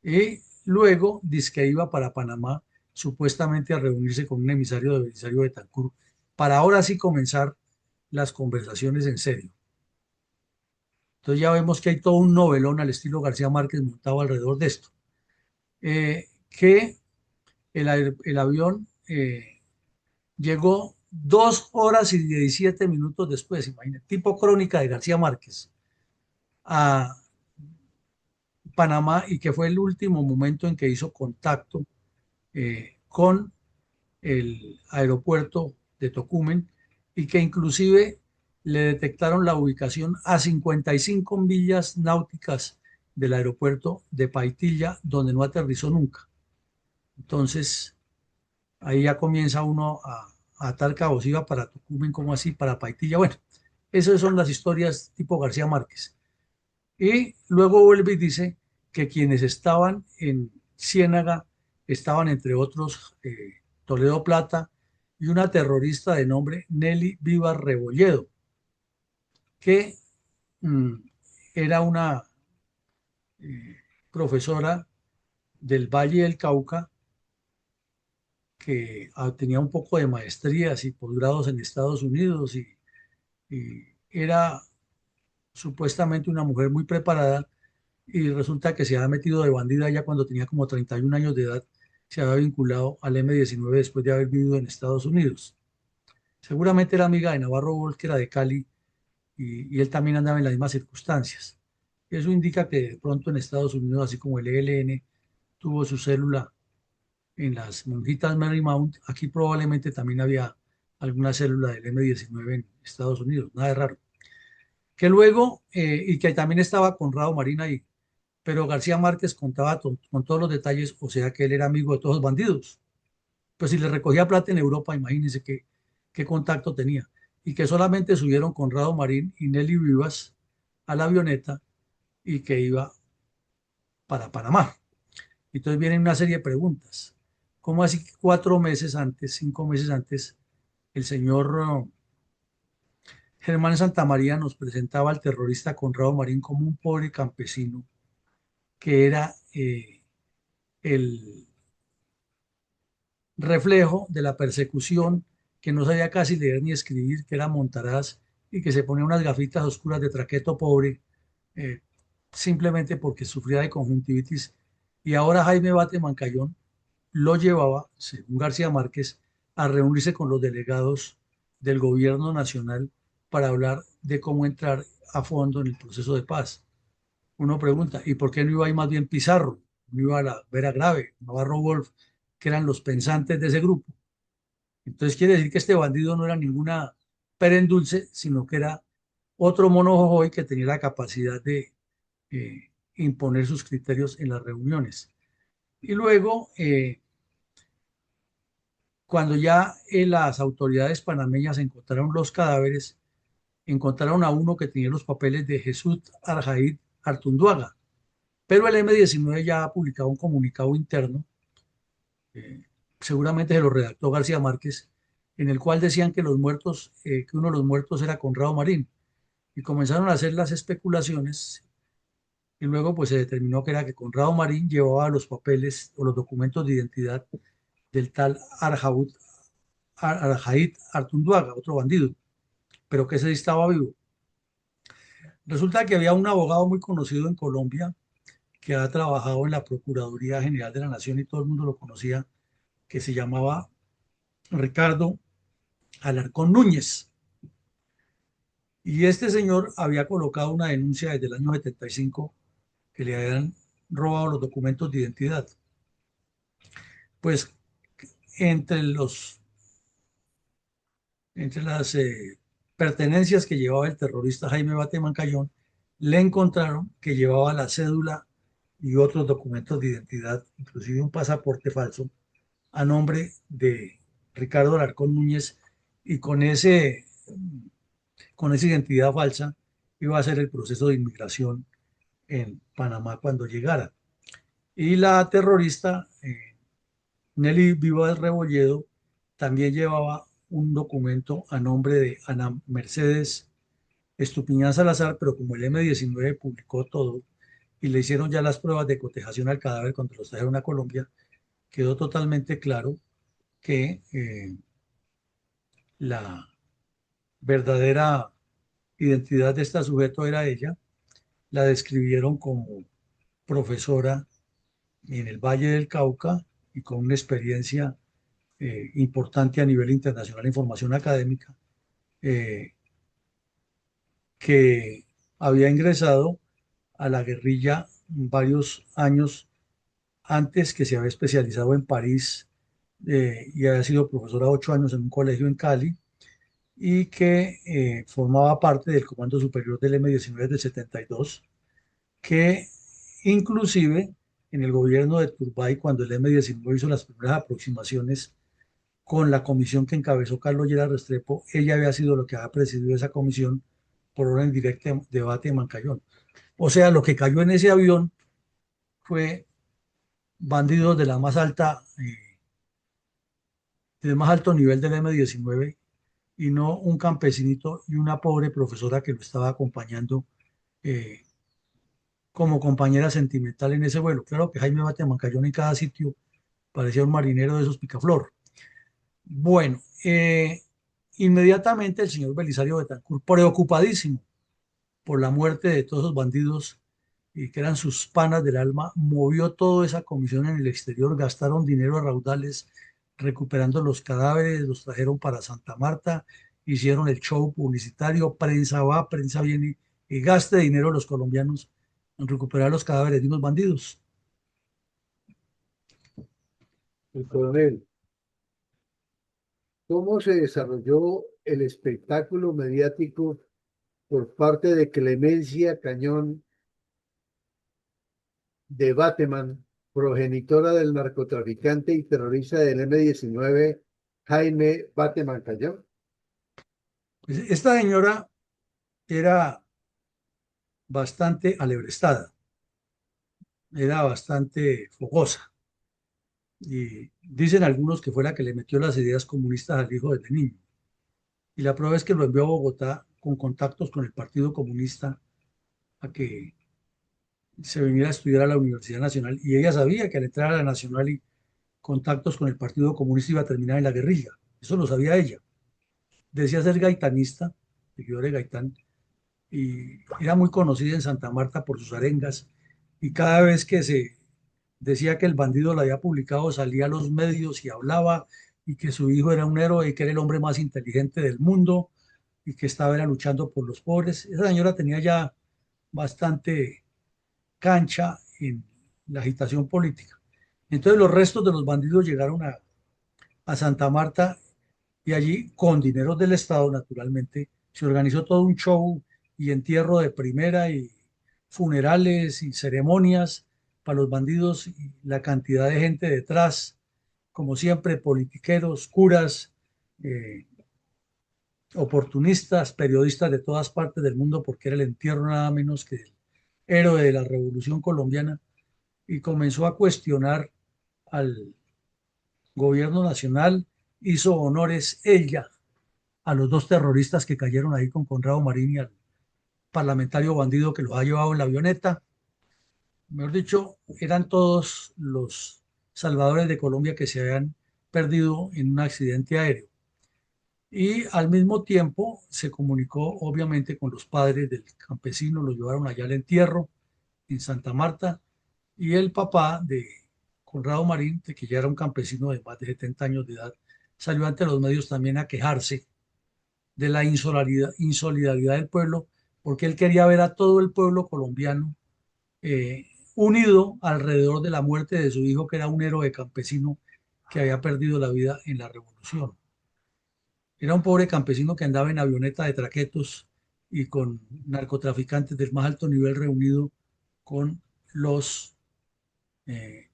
Y luego dice que iba para Panamá supuestamente a reunirse con un emisario de Belisario Betancur para ahora sí comenzar las conversaciones en serio. Entonces ya vemos que hay todo un novelón al estilo García Márquez montado alrededor de esto. Que el avión llegó 2 horas y 17 minutos después, imagínate, tipo crónica de García Márquez, a Panamá y que fue el último momento en que hizo contacto con el aeropuerto de Tocumen y que inclusive le detectaron la ubicación a 55 millas náuticas del aeropuerto de Paitilla, donde no aterrizó nunca. Entonces, ahí ya comienza uno a atar cabos, iba para Tocumen, como así, para Paitilla. Bueno, esas son las historias tipo García Márquez. Y luego vuelve y dice que quienes estaban en Ciénaga estaban entre otros Toledo Plata y una terrorista de nombre Nelly Vivas Rebolledo, que mm, era una profesora del Valle del Cauca que tenía un poco de maestrías y posgrados en Estados Unidos y era supuestamente una mujer muy preparada y resulta que se había metido de bandida ya cuando tenía como 31 años de edad, se había vinculado al M-19 después de haber vivido en Estados Unidos. Seguramente era amiga de Navarro Bol, que era de Cali, y él también andaba en las mismas circunstancias. Eso indica que de pronto en Estados Unidos, así como el ELN tuvo su célula en las monjitas Marymount, aquí probablemente también había alguna célula del M-19 en Estados Unidos, nada de raro. Que luego, y que también estaba Conrado Marín ahí, pero García Márquez contaba con todos los detalles, o sea que él era amigo de todos los bandidos. Pues si le recogía plata en Europa, imagínense qué contacto tenía. Y que solamente subieron Conrado Marín y Nelly Vivas a la avioneta y que iba para Panamá. Entonces vienen una serie de preguntas. ¿Cómo así que 4 meses antes, 5 meses antes, el señor Germán Santamaría nos presentaba al terrorista Conrado Marín como un pobre campesino que era el reflejo de la persecución, que no sabía casi leer ni escribir, que era Montaraz, y que se ponía unas gafitas oscuras de traqueto pobre, eh, simplemente porque sufría de conjuntivitis. Y ahora Jaime Bate Mancayón lo llevaba, según García Márquez, a reunirse con los delegados del gobierno nacional para hablar de cómo entrar a fondo en el proceso de paz. Uno pregunta, ¿y por qué no iba ahí más bien Pizarro? No iba a la Vera Grave, Navarro Wolf, que eran los pensantes de ese grupo. Entonces quiere decir que este bandido no era ninguna pera en dulce, sino que era otro mono jojoy que tenía la capacidad de imponer sus criterios en las reuniones. Y luego, cuando ya las autoridades panameñas encontraron los cadáveres, encontraron a uno que tenía los papeles de Jesús Arjaid Artunduaga, pero el M-19 ya ha publicado un comunicado interno, eh, seguramente se lo redactó García Márquez, en el cual decían que los muertos, que uno de los muertos era Conrado Marín, y comenzaron a hacer las especulaciones, y luego pues se determinó que era que Conrado Marín llevaba los papeles o los documentos de identidad del tal Arjaid Artunduaga, otro bandido, pero que ese sí estaba vivo. Resulta que había un abogado muy conocido en Colombia que ha trabajado en la Procuraduría General de la Nación y todo el mundo lo conocía, que se llamaba Ricardo Alarcón Núñez. Y este señor había colocado una denuncia desde el año 75 que le habían robado los documentos de identidad. Pues entre entre las pertenencias que llevaba el terrorista Jaime Bate Mancayón, le encontraron que llevaba la cédula y otros documentos de identidad, inclusive un pasaporte falso, a nombre de Ricardo Alarcón Núñez, y con esa identidad falsa iba a ser el proceso de inmigración en Panamá cuando llegara. Y la terrorista Nelly Vivas Rebolledo también llevaba un documento a nombre de Ana Mercedes Estupiñán Salazar, pero como el M-19 publicó todo y le hicieron ya las pruebas de cotejación al cadáver cuando los trajeron a Colombia, quedó totalmente claro que la verdadera identidad de esta sujeto era ella. La describieron como profesora en el Valle del Cauca y con una experiencia importante a nivel internacional en formación académica, eh, que había ingresado a la guerrilla varios años antes, que se había especializado en París y había sido profesora 8 años en un colegio en Cali y que formaba parte del Comando Superior del M-19 del 72, que inclusive en el gobierno de Turbay, cuando el M-19 hizo las primeras aproximaciones con la comisión que encabezó Carlos Lleras Restrepo, ella había sido lo que había presidido esa comisión por orden directa de debate de Mancayón. O sea, lo que cayó en ese avión fue bandidos de la más alta, del más alto nivel del M-19 y no un campesinito y una pobre profesora que lo estaba acompañando eh, como compañera sentimental en ese vuelo. Claro que Jaime Bate Mancayón en cada sitio parecía un marinero de esos picaflor. Bueno, inmediatamente el señor Belisario Betancur, preocupadísimo por la muerte de todos esos bandidos y que eran sus panas del alma, movió toda esa comisión en el exterior, gastaron dinero a raudales recuperando los cadáveres, los trajeron para Santa Marta, hicieron el show publicitario, prensa va, prensa viene, y gaste dinero los colombianos en recuperar los cadáveres de unos bandidos. El coronel, ¿cómo se desarrolló el espectáculo mediático por parte de Clemencia Cañón de Bateman, progenitora del narcotraficante y terrorista del M-19, Jaime Bateman Cañón? Pues esta señora era bastante alebrestada, era bastante fogosa, y dicen algunos que fue la que le metió las ideas comunistas al hijo de niño. Y la prueba es que lo envió a Bogotá con contactos con el Partido Comunista a que se viniera a estudiar a la Universidad Nacional. Y ella sabía que al entrar a la Nacional y contactos con el Partido Comunista iba a terminar en la guerrilla. Eso lo sabía ella. Decía ser gaitanista, seguidor de Gaitán, y era muy conocida en Santa Marta por sus arengas. Y cada vez que se decía que el bandido la había publicado, salía a los medios y hablaba y que su hijo era un héroe y que era el hombre más inteligente del mundo y que estaba era luchando por los pobres. Esa señora tenía ya bastante cancha en la agitación política. Entonces los restos de los bandidos llegaron a Santa Marta y allí, con dinero del Estado, naturalmente, se organizó todo un show y entierro de primera y funerales y ceremonias para los bandidos y la cantidad de gente detrás, como siempre, politiqueros, curas, eh, oportunistas, periodistas de todas partes del mundo, porque era el entierro nada menos que el héroe de la Revolución Colombiana, y comenzó a cuestionar al gobierno nacional, hizo honores ella a los dos terroristas que cayeron ahí con Conrado Marín y al parlamentario bandido que los ha llevado en la avioneta. Mejor dicho, eran todos los salvadores de Colombia que se habían perdido en un accidente aéreo. Y al mismo tiempo se comunicó obviamente con los padres del campesino, lo llevaron allá al entierro en Santa Marta y el papá de Conrado Marín, de que ya era un campesino de más de 70 años de edad, salió ante los medios también a quejarse de la insolidaridad del pueblo, porque él quería ver a todo el pueblo colombiano unido alrededor de la muerte de su hijo, que era un héroe campesino que había perdido la vida en la revolución. Era un pobre campesino que andaba en avioneta de traquetos y con narcotraficantes del más alto nivel reunido con los eh,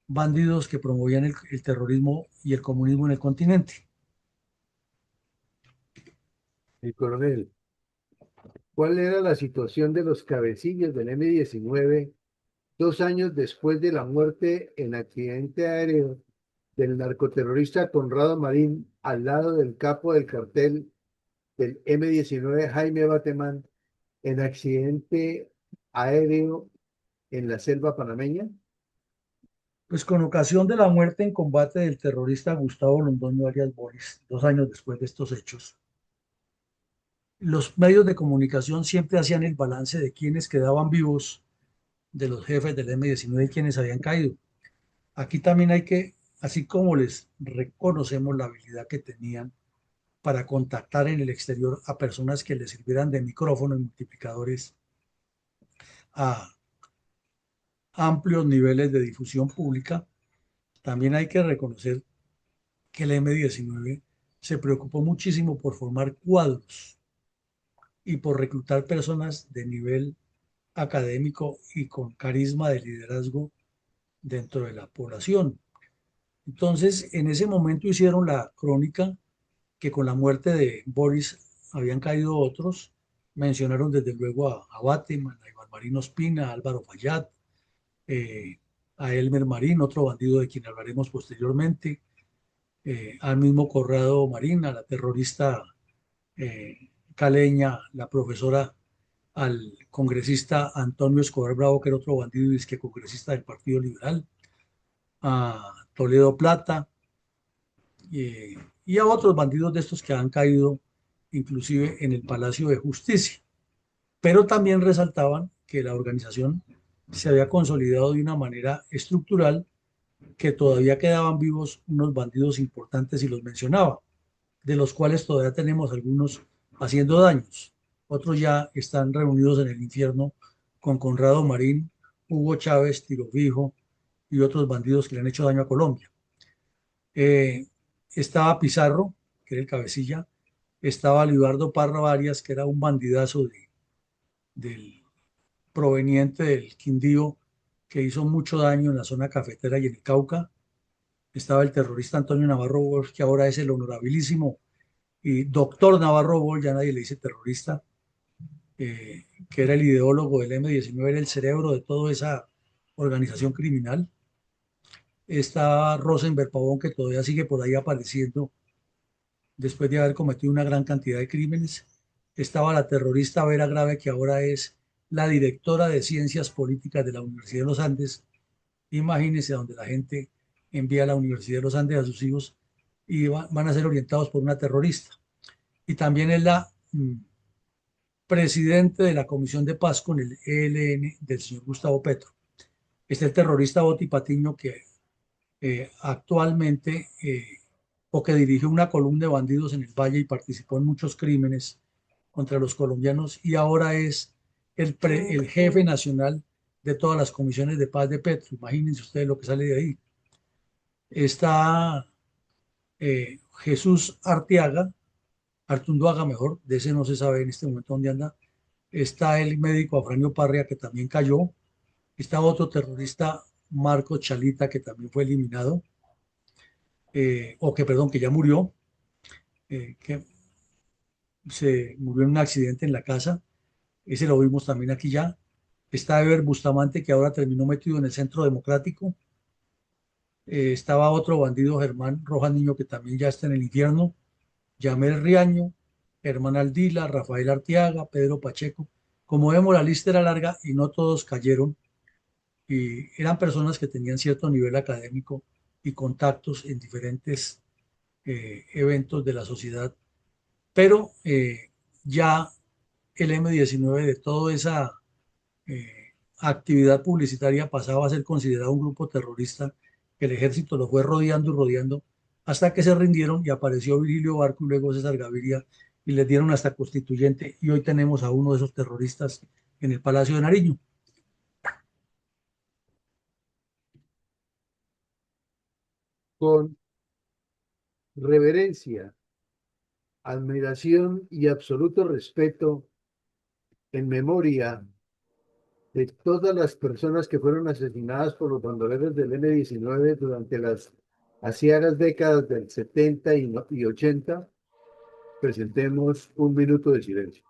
bandidos que promovían el terrorismo y el comunismo en el continente. El coronel, ¿Cuál era la situación de los cabecillas del M-19 2 años después de la muerte en accidente aéreo del narcoterrorista Conrado Marín al lado del capo del cartel del M-19 Jaime Bateman en accidente aéreo en la selva panameña? Pues con ocasión de la muerte en combate del terrorista Gustavo Londoño alias Boris, 2 años después de estos hechos, los medios de comunicación siempre hacían el balance de quienes quedaban vivos de los jefes del M-19 y quienes habían caído. Aquí también hay que, así como les reconocemos la habilidad que tenían para contactar en el exterior a personas que les sirvieran de micrófono y multiplicadores a amplios niveles de difusión pública, también hay que reconocer que el M-19 se preocupó muchísimo por formar cuadros y por reclutar personas de nivel académico y con carisma de liderazgo dentro de la población. Entonces, en ese momento hicieron la crónica que con la muerte de Boris habían caído otros. Mencionaron desde luego a Bateman, a Iván Marino Ospina, a Álvaro Fayad, eh, a Elmer Marín, otro bandido de quien hablaremos posteriormente, al mismo Corrado Marín, a la terrorista caleña, la profesora, al congresista Antonio Escobar Bravo, que era otro bandido y es que congresista del Partido Liberal, a Toledo Plata, eh, y a otros bandidos de estos que han caído inclusive en el Palacio de Justicia. Pero también resaltaban que la organización se había consolidado de una manera estructural, que todavía quedaban vivos unos bandidos importantes y los mencionaba, de los cuales todavía tenemos algunos haciendo daños. Otros ya están reunidos en el infierno con Conrado Marín, Hugo Chávez, Tiro Fijo y otros bandidos que le han hecho daño a Colombia. Eh, Estaba Pizarro, que era el cabecilla, estaba Libardo Parra Varias, que era un bandidazo del proveniente del Quindío, que hizo mucho daño en la zona cafetera y en el Cauca. Estaba el terrorista Antonio Navarro Bosch, que ahora es el honorabilísimo y doctor Navarro Bosch, ya nadie le dice terrorista, que era el ideólogo del M-19, era el cerebro de toda esa organización criminal. Estaba Rosenberg Pavón, que todavía sigue por ahí apareciendo después de haber cometido una gran cantidad de crímenes. Estaba la terrorista Vera Grave, que ahora es la directora de Ciencias Políticas de la Universidad de los Andes. Imagínense donde la gente envía a la Universidad de los Andes a sus hijos y van a ser orientados por una terrorista. Y también es la presidente de la Comisión de Paz con el ELN del señor Gustavo Petro. Está el terrorista Boti Patiño, que actualmente o que dirige una columna de bandidos en el Valle y participó en muchos crímenes contra los colombianos y ahora es el jefe nacional de todas las comisiones de paz de Petro. Imagínense ustedes lo que sale de ahí. Está Jesús Arteaga, Artunduaga mejor, de ese no se sabe en este momento dónde anda. Está el médico Afranio Parria, que también cayó. Está otro terrorista, Marco Chalita, que también fue eliminado, o que, perdón, que ya murió, que se murió en un accidente en la casa. Ese lo vimos también aquí ya. Está Eber Bustamante, que ahora terminó metido en el Centro Democrático. Estaba otro bandido, Germán Rojas Niño, que también ya está en el infierno. Yamel Riaño, Germán Aldila, Rafael Arteaga, Pedro Pacheco. Como vemos, la lista era larga y no todos cayeron. Y eran personas que tenían cierto nivel académico y contactos en diferentes eventos de la sociedad. Pero ya el M-19 de toda esa actividad publicitaria pasaba a ser considerado un grupo terrorista, que el ejército lo fue rodeando y rodeando hasta que se rindieron y apareció Virgilio Barco y luego César Gaviria y les dieron hasta constituyente y hoy tenemos a uno de esos terroristas en el Palacio de Nariño. Con reverencia, admiración y absoluto respeto en memoria de todas las personas que fueron asesinadas por los bandoleros del M-19 durante las aciagas décadas del 70 y 80, presentemos un minuto de silencio.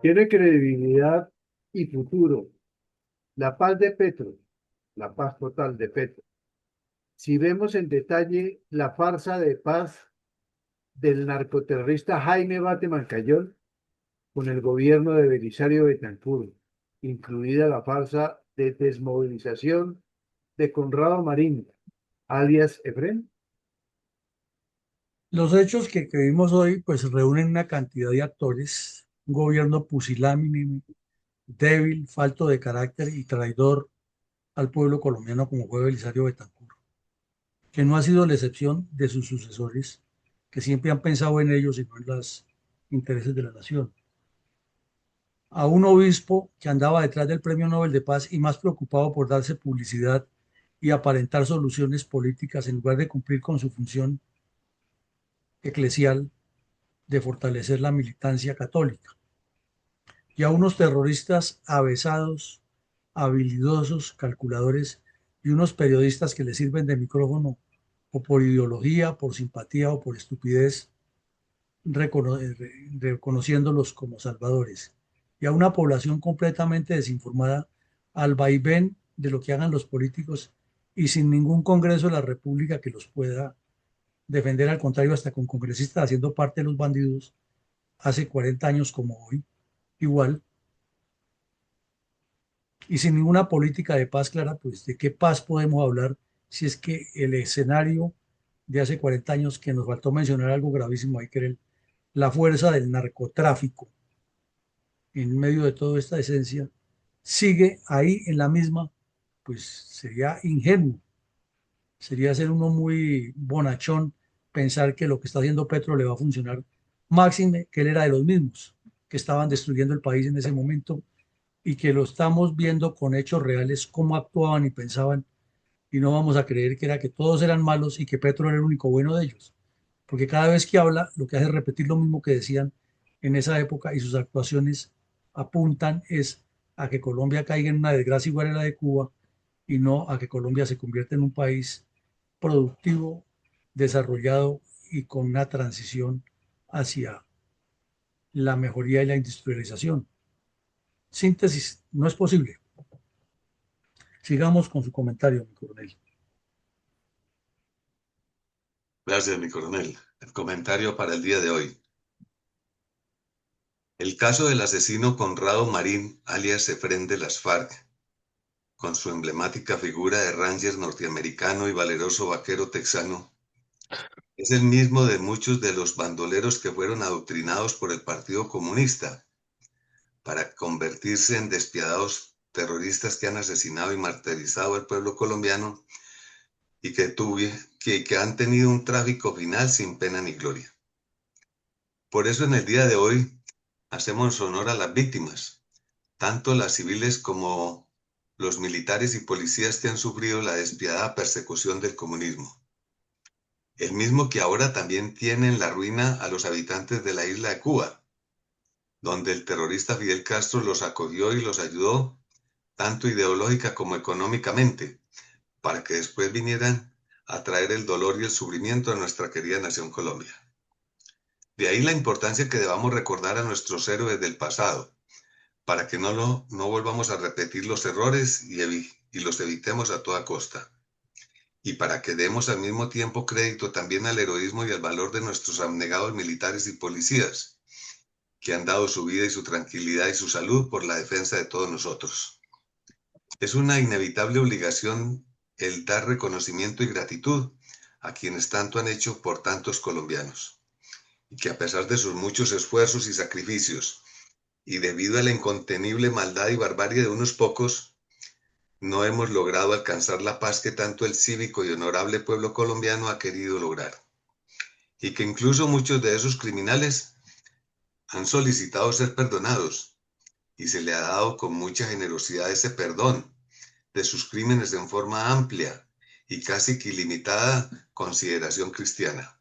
Tiene credibilidad y futuro. La paz de Petro, la paz total de Petro. Si vemos en detalle la farsa de paz del narcoterrorista Jaime Bate Mancayol con el gobierno de Belisario Betancur, incluida la farsa de desmovilización de Conrado Marín, alias Efrén. Los hechos que vimos hoy pues reúnen una cantidad de actores, un gobierno pusilánime, débil, falto de carácter y traidor al pueblo colombiano como fue Belisario Betancur, que no ha sido la excepción de sus sucesores, que siempre han pensado en ellos y no en los intereses de la nación. A un obispo que andaba detrás del Premio Nobel de Paz y más preocupado por darse publicidad y aparentar soluciones políticas en lugar de cumplir con su función eclesial de fortalecer la militancia católica. Y a unos terroristas avesados, habilidosos, calculadores y unos periodistas que les sirven de micrófono o por ideología, por simpatía o por estupidez, reconociéndolos como salvadores. Y a una población completamente desinformada al vaivén de lo que hagan los políticos y sin ningún Congreso de la República que los pueda defender, al contrario, hasta con congresistas haciendo parte de los bandidos hace 40 años como hoy, igual, y sin ninguna política de paz clara, pues de qué paz podemos hablar si es que el escenario de hace 40 años, que nos faltó mencionar algo gravísimo, hay que ver la fuerza del narcotráfico en medio de toda esta esencia, sigue ahí en la misma, pues sería ingenuo, sería ser uno muy bonachón pensar que lo que está haciendo Petro le va a funcionar. Máxime que él era de los mismos que estaban destruyendo el país en ese momento y que lo estamos viendo con hechos reales, cómo actuaban y pensaban, y no vamos a creer que era que todos eran malos y que Petro era el único bueno de ellos, porque cada vez que habla lo que hace es repetir lo mismo que decían en esa época y sus actuaciones apuntan es a que Colombia caiga en una desgracia igual a la de Cuba y no a que Colombia se convierta en un país productivo, desarrollado y con una transición hacia la mejoría y la industrialización. Síntesis, no es posible. Sigamos con su comentario, mi coronel. Gracias, mi coronel. El comentario para el día de hoy. El caso del asesino Conrado Marín, alias Efrén de las FARC, con su emblemática figura de ranger norteamericano y valeroso vaquero texano, es el mismo de muchos de los bandoleros que fueron adoctrinados por el Partido Comunista para convertirse en despiadados terroristas que han asesinado y martirizado al pueblo colombiano y que han tenido un trágico final sin pena ni gloria. Por eso en el día de hoy hacemos honor a las víctimas, tanto las civiles como los militares y policías que han sufrido la despiadada persecución del comunismo. El mismo que ahora también tiene en la ruina a los habitantes de la isla de Cuba, donde el terrorista Fidel Castro los acogió y los ayudó, tanto ideológica como económicamente, para que después vinieran a traer el dolor y el sufrimiento a nuestra querida nación Colombia. De ahí la importancia que debamos recordar a nuestros héroes del pasado, para que no volvamos a repetir los errores y los evitemos a toda costa. Y para que demos al mismo tiempo crédito también al heroísmo y al valor de nuestros abnegados militares y policías, que han dado su vida y su tranquilidad y su salud por la defensa de todos nosotros. Es una inevitable obligación el dar reconocimiento y gratitud a quienes tanto han hecho por tantos colombianos, y que a pesar de sus muchos esfuerzos y sacrificios, y debido a la incontenible maldad y barbarie de unos pocos, no hemos logrado alcanzar la paz que tanto el cívico y honorable pueblo colombiano ha querido lograr, y que incluso muchos de esos criminales han solicitado ser perdonados, y se le ha dado con mucha generosidad ese perdón de sus crímenes en forma amplia y casi que ilimitada consideración cristiana.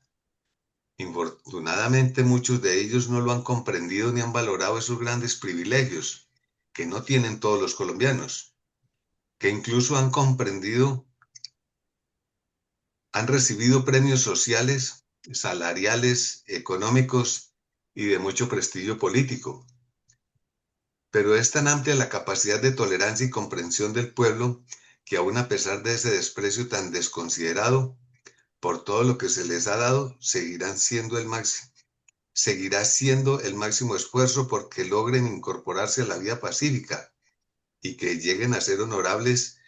Infortunadamente, muchos de ellos no lo han comprendido ni han valorado esos grandes privilegios que no tienen todos los colombianos, que incluso han recibido premios sociales, salariales, económicos y de mucho prestigio político, pero es tan amplia la capacidad de tolerancia y comprensión del pueblo que aún a pesar de ese desprecio tan desconsiderado por todo lo que se les ha dado, seguirá siendo el máximo esfuerzo porque logren incorporarse a la vida pacífica y que lleguen a ser honorables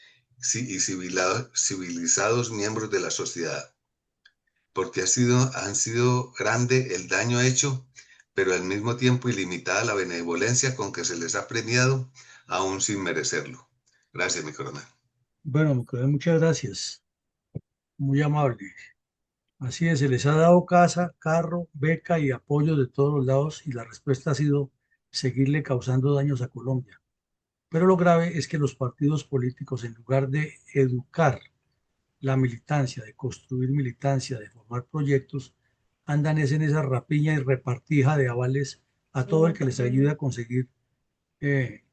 y civilizados miembros de la sociedad, porque han sido grande el daño hecho, pero al mismo tiempo ilimitada la benevolencia con que se les ha premiado, aún sin merecerlo. Gracias, mi coronel. Bueno, mi coronel, muchas gracias. Muy amable. Así es, se les ha dado casa, carro, beca y apoyo de todos los lados y la respuesta ha sido seguirle causando daños a Colombia. Pero lo grave es que los partidos políticos, en lugar de educar la militancia, de construir militancia, de formar proyectos, andan es en esa rapiña y repartija de avales a todo el que les ayude a conseguir eh,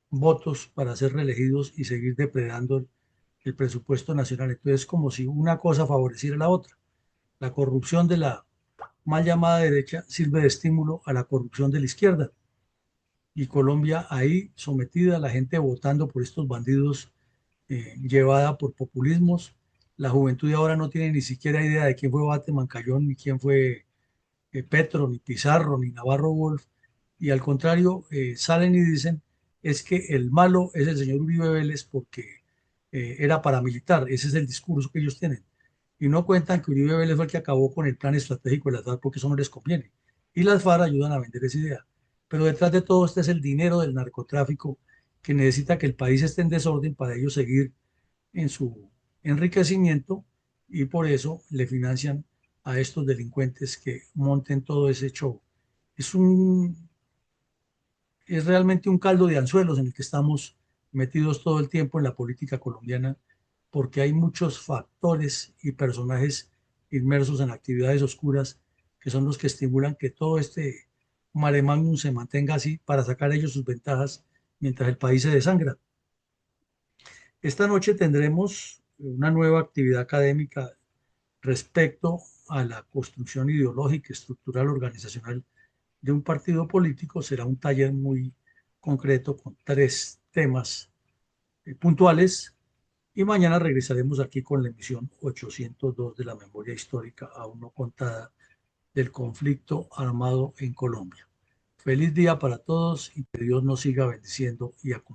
votos para ser reelegidos y seguir depredando el presupuesto nacional. Entonces, como si una cosa favoreciera a la otra. La corrupción de la mal llamada derecha sirve de estímulo a la corrupción de la izquierda. Y Colombia ahí sometida, la gente votando por estos bandidos, llevada por populismos. La juventud de ahora no tiene ni siquiera idea de quién fue Bate Mancayón, ni quién fue Petro, ni Pizarro, ni Navarro Wolf. Y al contrario, salen y dicen es que el malo es el señor Uribe Vélez porque era paramilitar. Ese es el discurso que ellos tienen. Y no cuentan que Uribe Vélez fue el que acabó con el plan estratégico de las FARC porque eso no les conviene. Y las FARC ayudan a vender esa idea. Pero detrás de todo este es el dinero del narcotráfico que necesita que el país esté en desorden para ellos seguir en su enriquecimiento y por eso le financian a estos delincuentes que monten todo ese show. Es es realmente un caldo de anzuelos en el que estamos metidos todo el tiempo en la política colombiana, porque hay muchos factores y personajes inmersos en actividades oscuras que son los que estimulan que todo este mare magnum se mantenga así para sacar ellos sus ventajas mientras el país se desangra. Esta noche tendremos una nueva actividad académica respecto a la construcción ideológica, estructural, organizacional de un partido político. Será un taller muy concreto con 3 temas puntuales y mañana regresaremos aquí con la emisión 802 de la memoria histórica aún no contada del conflicto armado en Colombia. Feliz día para todos y que Dios nos siga bendiciendo y acompañando.